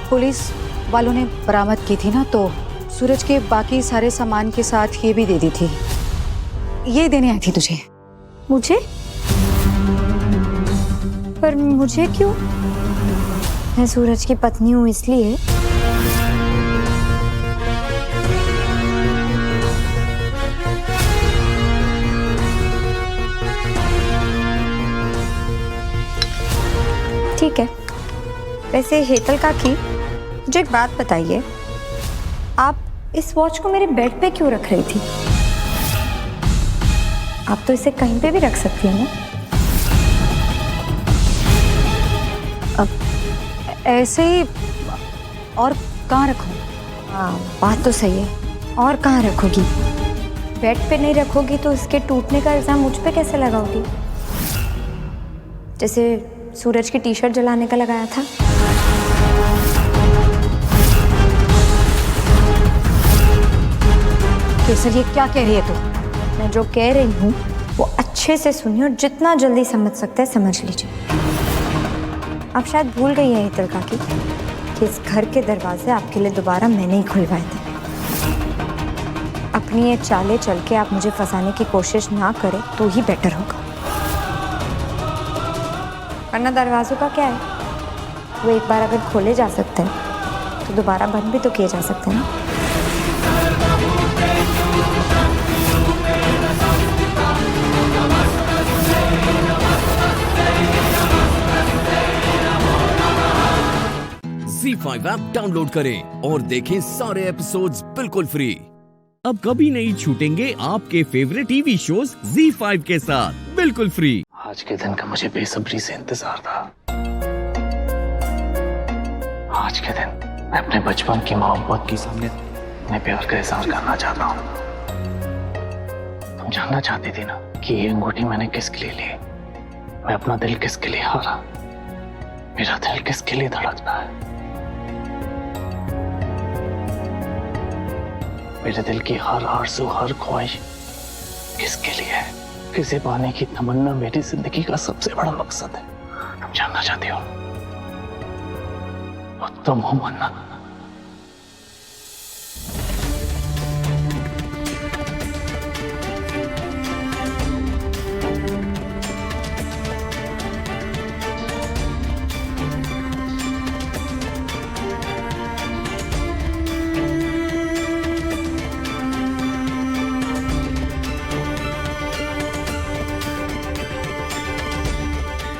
पुलिस वालों ने बरामद की थी ना, तो सूरज के बाकी सारे सामान के साथ ये भी दे दी थी। ये देने आई थी तुझे। मुझे? पर मुझे क्यों? मैं सूरज की पत्नी हूँ इसलिए। ठीक है। वैसे हेतल काकी, मुझे एक बात बताइए, आप इस वॉच को मेरे बेड पे क्यों रख रही थी? आप तो इसे कहीं पे भी रख सकती हैं ना। अब ऐसे ही और कहाँ रखूं? हाँ, बात तो सही है। और कहाँ रखोगी? बेड पे नहीं रखोगी तो इसके टूटने का इल्जाम मुझ पे कैसे लगाओगी? जैसे सूरज की टी शर्ट जलाने का लगाया था। केसर, ये क्या कह रही है तू? मैं जो कह रही हूँ वो अच्छे से सुनिए और जितना जल्दी समझ सकते हैं समझ लीजिए। आप शायद भूल गई हैं हेतल काकी कि इस घर के दरवाजे आपके लिए दोबारा मैंने ही खुलवाए थे। अपनी ये चालें चल के आप मुझे फंसाने की कोशिश ना करें तो ही बेटर होगा, वरना दरवाजों का क्या है, वो एक बार अगर खोले जा सकते हैं तो दोबारा बंद भी तो किए जा सकते हैं ना। ZEE5 ऐप डाउनलोड करें और देखें सारे एपिसोड्स बिल्कुल फ्री। अब कभी नहीं छूटेंगे आपके फेवरेट टीवी शोज ZEE5 के साथ बिल्कुल फ्री। आज के दिन का मुझे बेसब्री से इंतजार था। आज के दिन मैं अपने बचपन की मोहब्बत के सामने अपने प्यार का इजहार करना चाहता हूँ। तुम जानना चाहती थी ना कि ये अंगूठी मैंने किसके लिए ली, मैं अपना दिल किसके लिए हारा, मेरा दिल किसके लिए धड़कता है। मेरे दिल की हर आरज़ू, हर ख्वाहिश किसके लिए है, किसे पाने की तमन्ना मेरी जिंदगी का सबसे बड़ा मकसद है। तुम जानना चाहती हो? वो तुम हो मन्नत।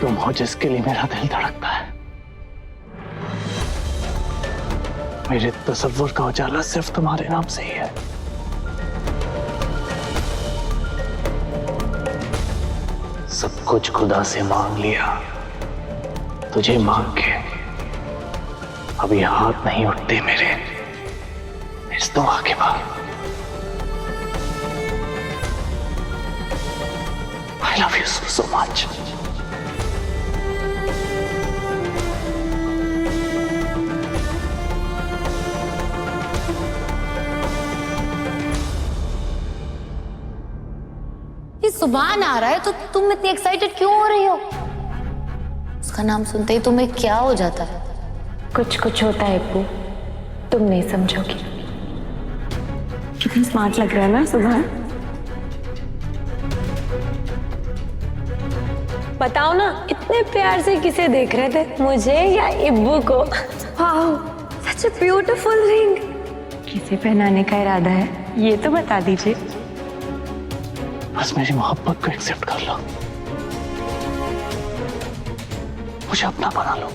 तुम हो जिसके लिए मेरा दिल धड़कता है। मेरे तसव्वुर का उजाला सिर्फ तुम्हारे नाम से ही है। सब कुछ खुदा से मांग लिया, तुझे मांग के अभी हाथ नहीं उठते मेरे इस दुआ के बाद। I love you so much. सुभान आ रहा है तो तुम इतनी एक्साइटेड क्यों हो रही हो? उसका नाम सुनते ही तुम्हें क्या हो जाता है? कुछ कुछ होता है अप्पू, तुम नहीं समझोगी। कितनी स्मार्ट लग रहा है ना सुभान। बताओ ना, इतने प्यार से किसे देख रहे थे, मुझे या इब्बू को? Wow, such a beautiful ring. किसे पहनाने का इरादा है ये तो बता दीजिए। बस मेरी मोहब्बत को एक्सेप्ट कर लो, मुझे अपना बना लो।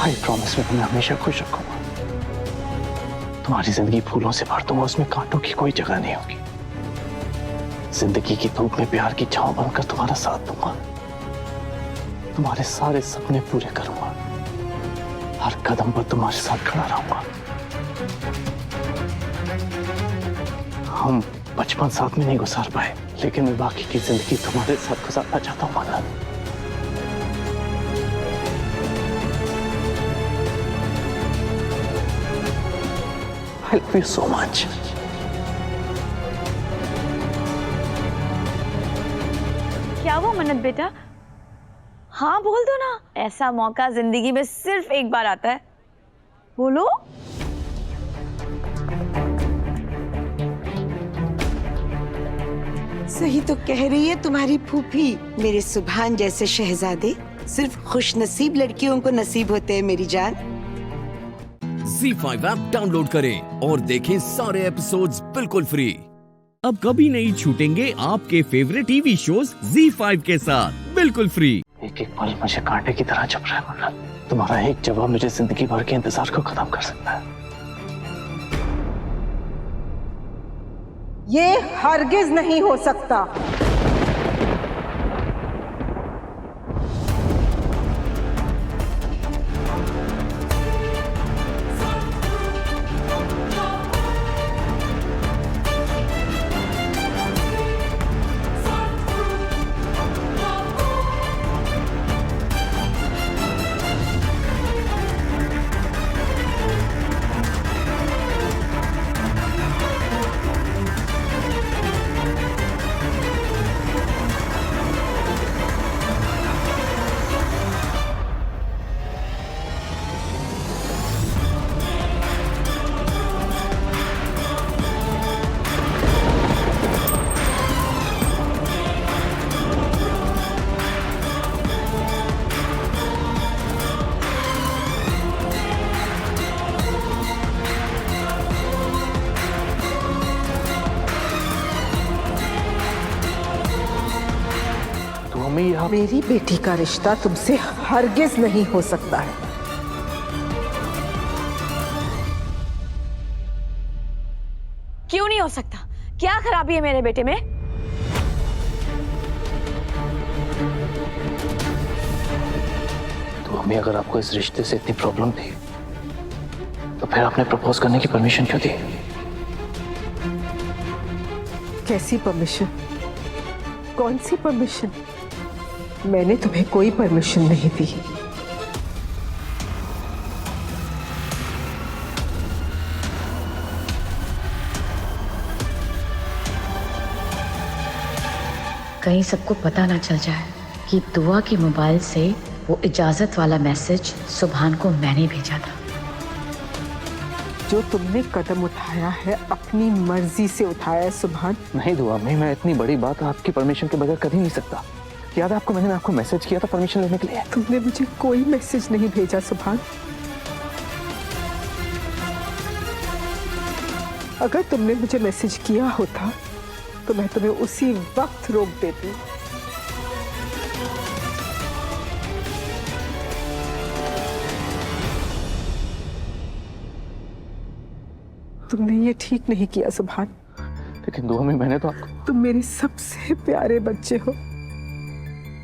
आई प्रॉमिस मैं तुम्हें हमेशा खुश रखूंगा। तुम्हारी जिंदगी फूलों से भर दूंगा, उसमें कांटों की कोई जगह नहीं होगी। जिंदगी की धूप में प्यार की छांव बनकर तुम्हारा साथ दूंगा, तुम्हारे सारे सपने पूरे करूंगा, हर कदम पर तुम्हारे साथ खड़ा रहूंगा। हम बचपन साथ में नहीं गुजार पाए, लेकिन मैं बाकी की जिंदगी तुम्हारे साथ गुजारना चाहता हूँ मन्नत। I love you so much. क्या वो मन्नत बेटा? हाँ बोल दो ना, ऐसा मौका जिंदगी में सिर्फ एक बार आता है। बोलो। सही तो कह रही है तुम्हारी फूफी। मेरे सुभान जैसे शहजादे सिर्फ खुशनसीब लड़कियों को नसीब होते हैं मेरी जान। Z5 ऐप डाउनलोड करें और देखें सारे एपिसोड्स बिल्कुल फ्री। अब कभी नहीं छूटेंगे आपके फेवरेट टीवी शोज Z5 के साथ बिल्कुल फ्री। एक एक पल मुझे कांटे की तरह चुभ रहा है मन्नत। तुम्हारा एक जवाब मुझे जिंदगी भर के इंतजार को खत्म कर सकता है। ये हरगिज नहीं हो सकता। मेरी बेटी का रिश्ता तुमसे हरगिज नहीं हो सकता है। क्यों नहीं हो सकता? क्या खराबी है मेरे बेटे में? तो अम्मी, अगर आपको इस रिश्ते से इतनी प्रॉब्लम थी तो फिर आपने प्रपोज करने की परमिशन क्यों दी? कैसी परमिशन? कौन सी परमिशन? मैंने तुम्हें कोई परमिशन नहीं दी। कहीं सबको पता ना चल जाए कि दुआ के मोबाइल से वो इजाजत वाला मैसेज सुभान को मैंने भेजा था। जो तुमने कदम उठाया है अपनी मर्जी से उठाया है सुभान। नहीं दुआ में, मैं इतनी बड़ी बात आपकी परमिशन के बगैर कर ही नहीं सकता। याद है आपको, मैंने आपको मैसेज किया था परमिशन लेने के लिए। तुमने मुझे कोई मैसेज नहीं भेजा सुभान। अगर तुमने मुझे मैसेज किया होता तो मैं तुम्हें उसी वक्त रोक देती। तुमने ये ठीक नहीं किया सुभान। लेकिन दुआ में मैंने तो आपको... तुम मेरे सबसे प्यारे बच्चे हो,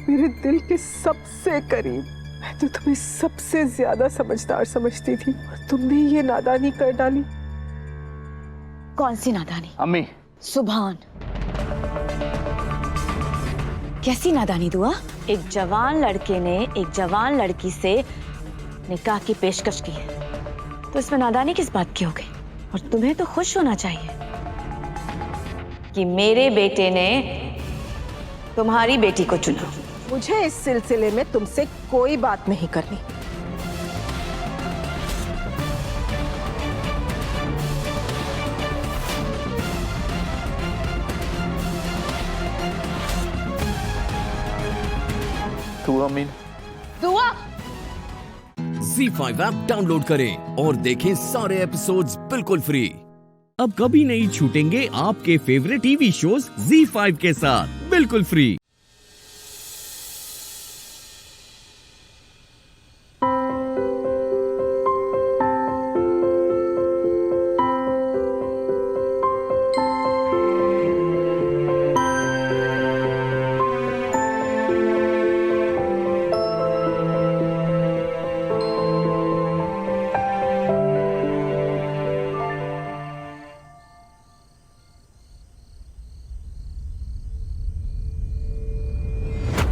मेरे दिल के सबसे करीब। मैं तो तुम्हें सबसे ज्यादा समझदार समझती थी और तुमने ये नादानी कर डाली। कौन सी नादानी? अम्मी। सुभान। कैसी नादानी दुआ? एक जवान लड़के ने एक जवान लड़की से निकाह की पेशकश की है, तो इसमें नादानी किस बात की हो गई? और तुम्हें तो खुश होना चाहिए कि मेरे बेटे ने तुम्हारी बेटी को चुना। मुझे इस सिलसिले में तुमसे कोई बात नहीं करनी। दुआ मीन। दुआ। Z5 ऐप डाउनलोड करें और देखें सारे एपिसोड्स बिल्कुल फ्री। अब कभी नहीं छूटेंगे आपके फेवरेट टीवी शोज Z5 के साथ बिल्कुल फ्री।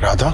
राधा,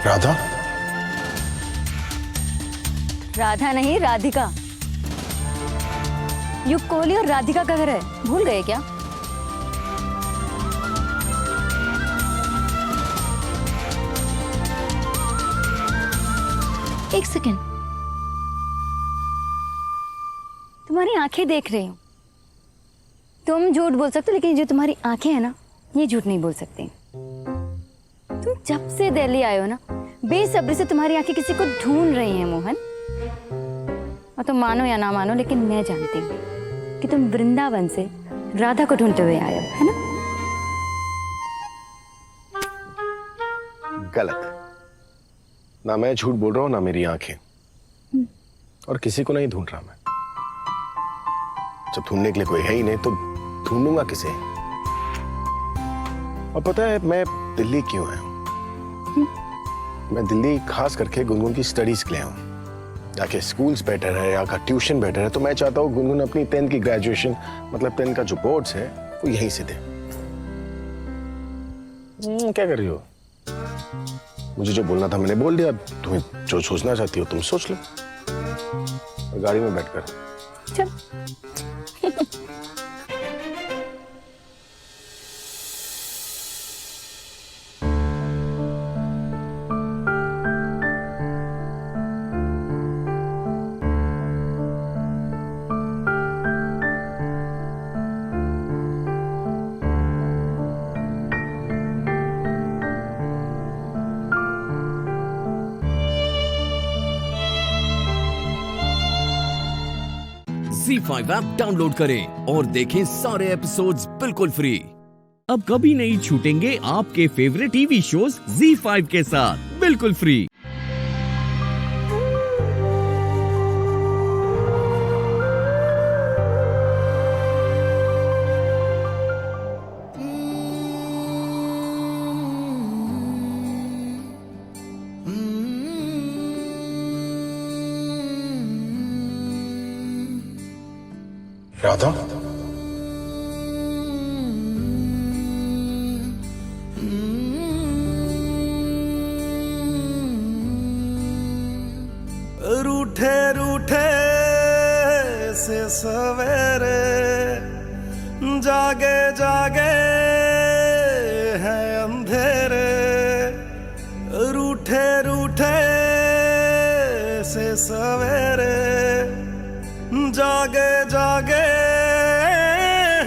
राधा? राधा नहीं, राधिका। युग कोहली और राधिका का घर है, भूल गए क्या? एक सेकेंड, तुम्हारी आंखें देख रही हूँ। तुम झूठ बोल सकते हो, लेकिन जो तुम्हारी आंखें हैं ना, ये झूठ नहीं बोल सकती। तुम जब से दिल्ली आए हो ना, बेसब्री से तुम्हारी आंखें किसी को ढूंढ रही हैं मोहन। और तुम मानो या ना मानो, लेकिन मैं जानती हूँ कि तुम वृंदावन से राधा को ढूंढते हुए आए हो, है ना? गलत। ना मैं झूठ बोल रहा हूँ, ना मेरी आंखें। और किसी को नहीं ढूंढ रहा मैं। जब ढूंढने के लिए कोई है ही नहीं तो ढूंढूंगा किसे? और पता है मैं दिल्ली क्यों आया हूँ? मैं दिल्ली खास करके गुनगुन की स्टडीज के लिए आया हूँ। जाके स्कूल्स बेटर है, यहाँ का ट्यूशन बेटर है, तो मैं चाहता हूँ गुनगुन अपनी 10th की ग्रेजुएशन, मतलब 10th का जो बोर्ड्स है वो यहीं से दे। क्या कर रही हो? मुझे जो बोलना था मैंने बोल दिया। तुम्हें जो सोचना चाहती हो तुम सोच लो। गाड़ी में बैठकर चल। ZEE5 ऐप डाउनलोड करें और देखें सारे एपिसोड्स बिल्कुल फ्री। अब कभी नहीं छूटेंगे आपके फेवरेट टीवी शोज ZEE5 के साथ बिल्कुल फ्री। राधा? रूठे रूठे से सवेरे जागे जागे हैं अंधेरे। रूठे रूठे से सवेरे जागे जागे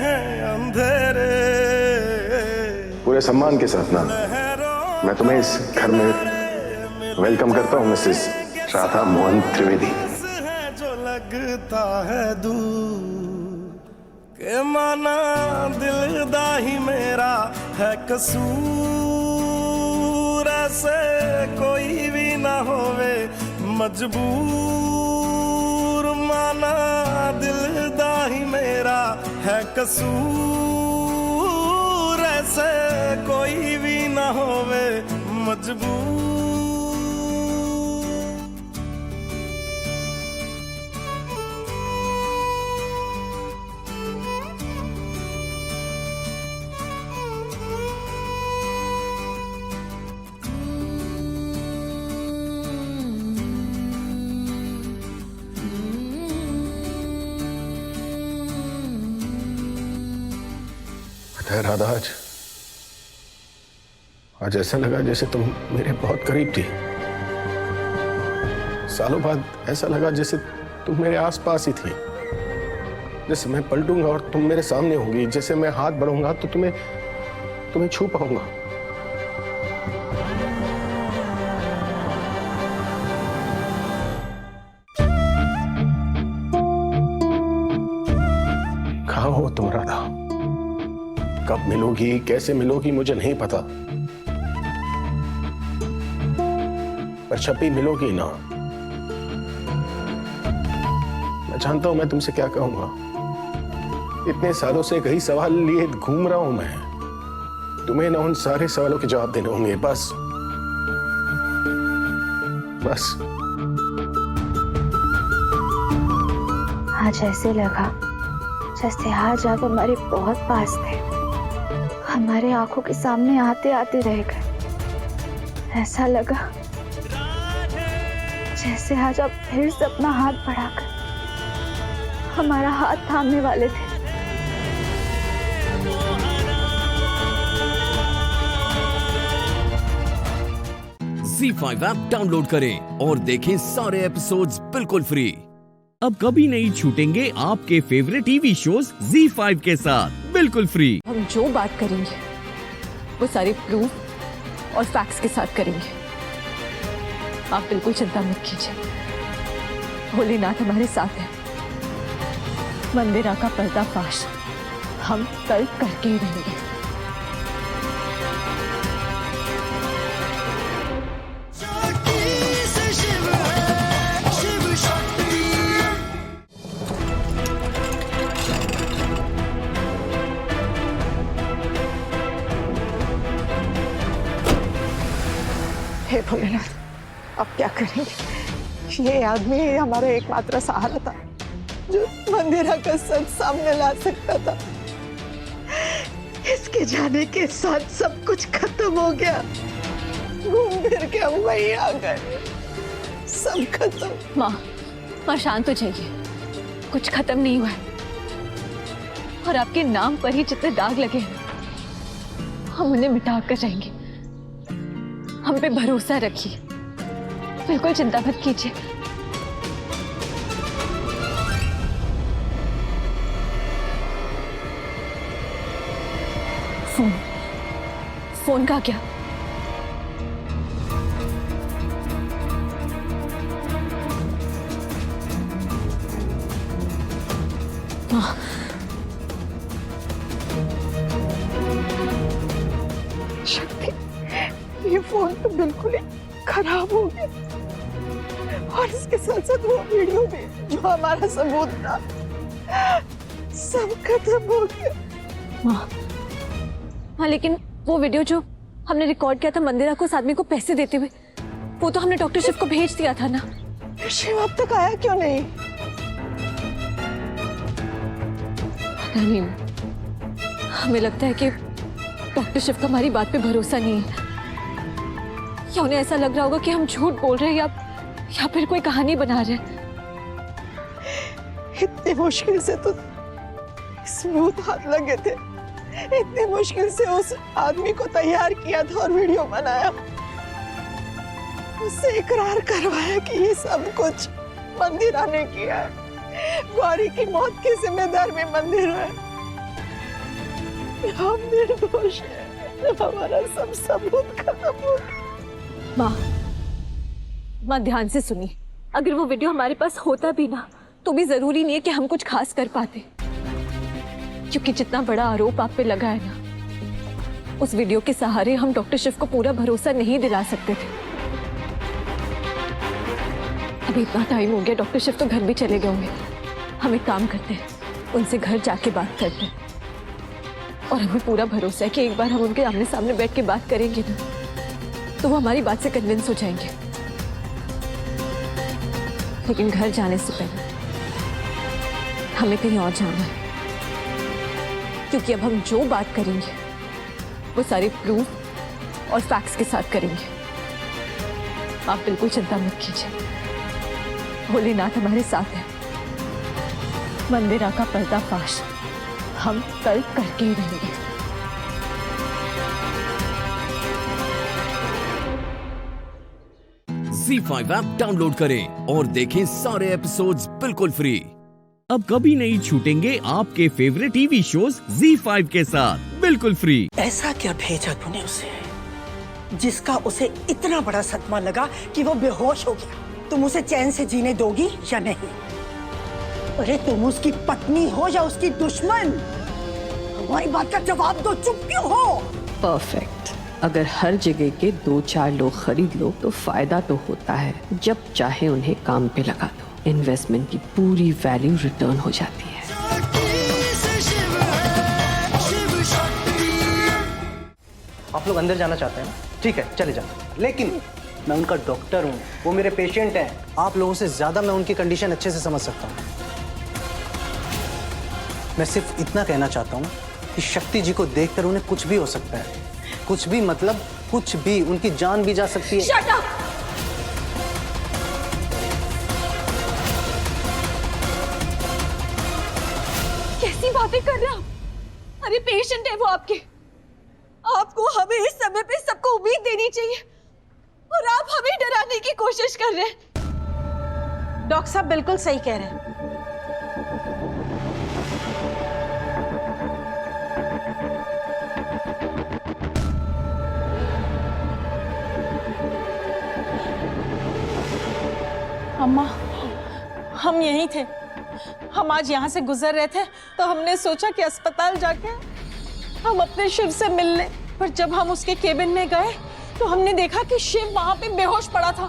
हैं अंधेरे। पूरे सम्मान के साथ ना मैं तुम्हें इस घर में वेलकम करता हूँ मिसेस राधा मोहन त्रिवेदी। जो लगता है दूर के माना दिल दा ही मेरा है कसूर। ऐसे कोई भी ना होवे मजबूर, माना दिल दा ही मेरा है कसूर। ऐसे कोई भी ना होवे मजबूर। राधा, आज ऐसा लगा जैसे तुम मेरे बहुत करीब थी। सालों बाद ऐसा लगा जैसे तुम मेरे आसपास ही थी। जैसे मैं पलटूंगा और तुम मेरे सामने होंगी, जैसे मैं हाथ बढ़ाऊंगा तो तुम्हें छू पाऊंगा। कहाँ हो तुम राधा? कब मिलोगी, कैसे मिलोगी मुझे नहीं पता, पर छपी मिलोगी ना। मैं जानता हूं मैं तुमसे क्या कहूंगा। इतने सालों से कई सवाल लिए घूम रहा हूं मैं। तुम्हें ना उन सारे सवालों के जवाब देने होंगे। बस बस आज ऐसे लगा जैसे आज आप हमारे बहुत पास थे, हमारे आंखों के सामने आते आते रह गए। ऐसा लगा जैसे आज आप फिर से अपना हाथ बढ़ाकर हमारा हाथ थामने वाले थे। ZEE5 ऐप डाउनलोड करें और देखें सारे एपिसोड्स बिल्कुल फ्री। अब कभी नहीं छूटेंगे आपके फेवरेट टीवी शोज ZEE5 के साथ बिल्कुल फ्री। हम जो बात करेंगे वो सारे प्रूफ और फैक्ट्स के साथ करेंगे। आप बिल्कुल चिंता मत कीजिए, भोलेनाथ हमारे साथ है। मंदिरा का पर्दाफाश हम कल करके ही रहेंगे। हे भोलेनाथ, अब क्या करेंगे? ये आदमी हमारा एकमात्र सहारा था जो मंदिरा का सच सामने ला सकता था। इसके जाने के साथ सब कुछ खत्म हो गया। घूम फिर के हम वही आ गए, सब खत्म। माँ शांत हो जाइए, कुछ खत्म नहीं हुआ है। और आपके नाम पर ही जितने दाग लगे हैं हम उन्हें मिटा कर रहेंगे। हम पे भरोसा रखिए, बिल्कुल चिंता मत कीजिए। फोन का क्या? शक्ति, ये फोन तो बिल्कुल ही खराब हो गया और इसके साथ साथ वो वीडियो भी जो हमारा सबूत था सब खत्म हो गया। हाँ, लेकिन वो वीडियो जो हमने रिकॉर्ड किया था मंदिरा को उस आदमी को पैसे देते हुए, वो तो हमने डॉक्टर शिव को भेज दिया था ना। शिव अब तक आया क्यों नहीं? पता नहीं, हमें लगता है कि डॉक्टर शिव का हमारी बात पे भरोसा नहीं है, या उन्हें ऐसा लग रहा होगा कि हम झूठ बोल रहे हैं या फिर कोई कहानी बना रहे हैं। इतनी मुश्किल से तो सबूत हाथ लगे थे, इतनी मुश्किल से उस आदमी को तैयार किया था और वीडियो बनाया, उससे इकरार करवाया कि ये सब कुछ मंदिरा ने किया है। गौरी की मौत के जिम्मेदार भी मंदिरा है। हम निर्दोष हैं, हमारा सब सबूत खत्म हो गया। माँ ध्यान से सुनिए, अगर वो वीडियो हमारे पास होता भी ना तो भी जरूरी नहीं है कि हम कुछ खास कर पाते, क्योंकि जितना बड़ा आरोप आप पे लगा है ना, उस वीडियो के सहारे हम डॉक्टर शिव को पूरा भरोसा नहीं दिला सकते थे। अभी इतना टाइम हो गया, डॉक्टर शिव तो घर भी चले गए होंगे। हम एक काम करते हैं, उनसे घर जाके बात करते हैं, और हमें पूरा भरोसा है कि एक बार हम उनके आमने सामने बैठ के बात करेंगे ना तो वो हमारी बात से कन्विंस हो जाएंगे। लेकिन घर जाने से पहले हमें कहीं और जाना है, क्योंकि अब हम जो बात करेंगे वो सारे प्रूफ और फैक्ट्स के साथ करेंगे। आप बिल्कुल चिंता मत कीजिए, भोलेनाथ हमारे साथ है। मंदिरा का पर्दाफाश हम कल करके ही रहेंगे। ZEE5 ऐप डाउनलोड करें और देखें सारे एपिसोड्स बिल्कुल फ्री। अब कभी नहीं छूटेंगे आपके फेवरेट टीवी शोज ZEE5 के साथ बिल्कुल फ्री। ऐसा क्या भेजा तूने उसे जिसका उसे इतना बड़ा सदमा लगा कि वो बेहोश हो गया? तुम उसे चैन से जीने दोगी या नहीं? अरे तुम उसकी पत्नी हो या उसकी दुश्मन, हमारी बात का जवाब दो। चुप क्यों हो? परफेक्ट। अगर हर जगह के 2-4 लोग खरीद लो तो फायदा तो होता है, जब चाहे उन्हें काम पे लगा दो, इन्वेस्टमेंट की पूरी वैल्यू रिटर्न हो जाती है। आप लोग अंदर जाना चाहते हैं ना? ठीक है, चले जाओ। लेकिन मैं उनका डॉक्टर हूँ, वो मेरे पेशेंट हैं। आप लोगों से ज्यादा मैं उनकी कंडीशन अच्छे से समझ सकता हूँ। मैं सिर्फ इतना कहना चाहता हूँ कि शक्ति जी को देखकर उन्हें कुछ भी हो सकता है। कुछ भी मतलब कुछ भी, उनकी जान भी जा सकती है। Shut up! बातें कर रहे हो? अरे पेशेंट है वो आपके। आपको हमें इस समय पे सबको उम्मीद देनी चाहिए और आप हमें डराने की कोशिश कर रहे हैं। डॉक्टर साहब बिल्कुल सही कह रहे हैं। अम्मा, हम यहीं थे। हम आज यहाँ से गुजर रहे थे तो हमने सोचा कि अस्पताल जाके हम अपने शिव से मिल लें। पर जब हम उसके केबिन में गए तो हमने देखा कि शिव वहां पे बेहोश पड़ा था।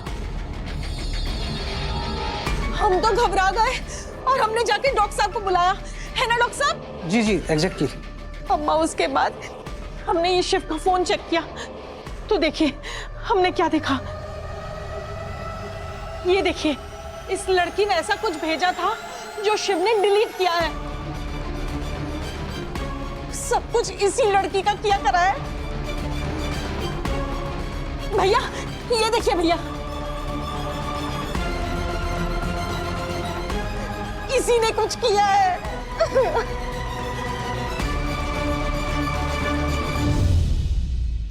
हम तो घबरा गए और हमने जाके डॉक्टर साहब को बुलाया, है ना डॉक्टर साहब? जी जी एग्जैक्टली। अम्मा, उसके बाद हमने ये शिव का फोन चेक किया तो देखिए हमने क्या देखा। ये देखिए, इस लड़की ने ऐसा कुछ भेजा था जो शिव ने डिलीट किया है। सब कुछ इसी लड़की का किया करा है। भैया, ये देखिए भैया, इसी ने कुछ किया है।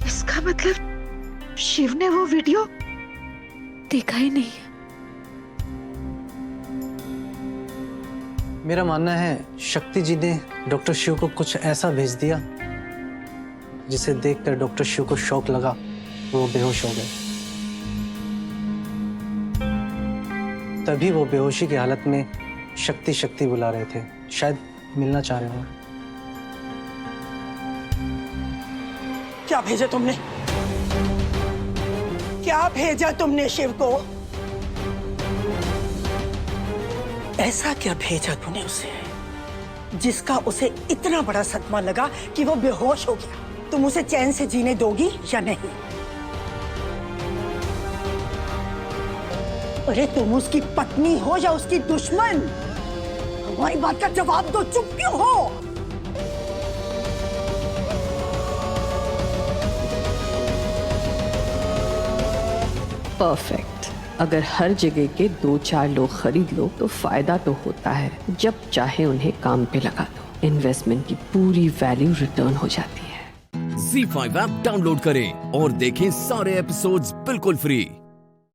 इसका मतलब शिव ने वो वीडियो देखा ही नहीं। मेरा मानना है शक्ति जी ने डॉक्टर शिव को कुछ ऐसा भेज दिया जिसे देखकर डॉक्टर शिव को शौक लगा, वो बेहोश हो गए। तभी वो बेहोशी की हालत में शक्ति शक्ति बुला रहे थे, शायद मिलना चाह रहे हो। क्या भेजा तुमने? क्या भेजा तुमने शिव को? ऐसा क्या भेजा तूने उसे जिसका उसे इतना बड़ा सदमा लगा कि वो बेहोश हो गया? तुम उसे चैन से जीने दोगी या नहीं? अरे तुम उसकी पत्नी हो या उसकी दुश्मन? हमारी बात का जवाब दो, चुप क्यों हो? परफेक्ट। अगर हर जगह के 2-4 लोग खरीद लो तो फायदा तो होता है, जब चाहे उन्हें काम पे लगा दो। इन्वेस्टमेंट की पूरी वैल्यू रिटर्न हो जाती है। ZEE5 ऐप डाउनलोड करें और देखें सारे एपिसोड्स बिल्कुल फ्री।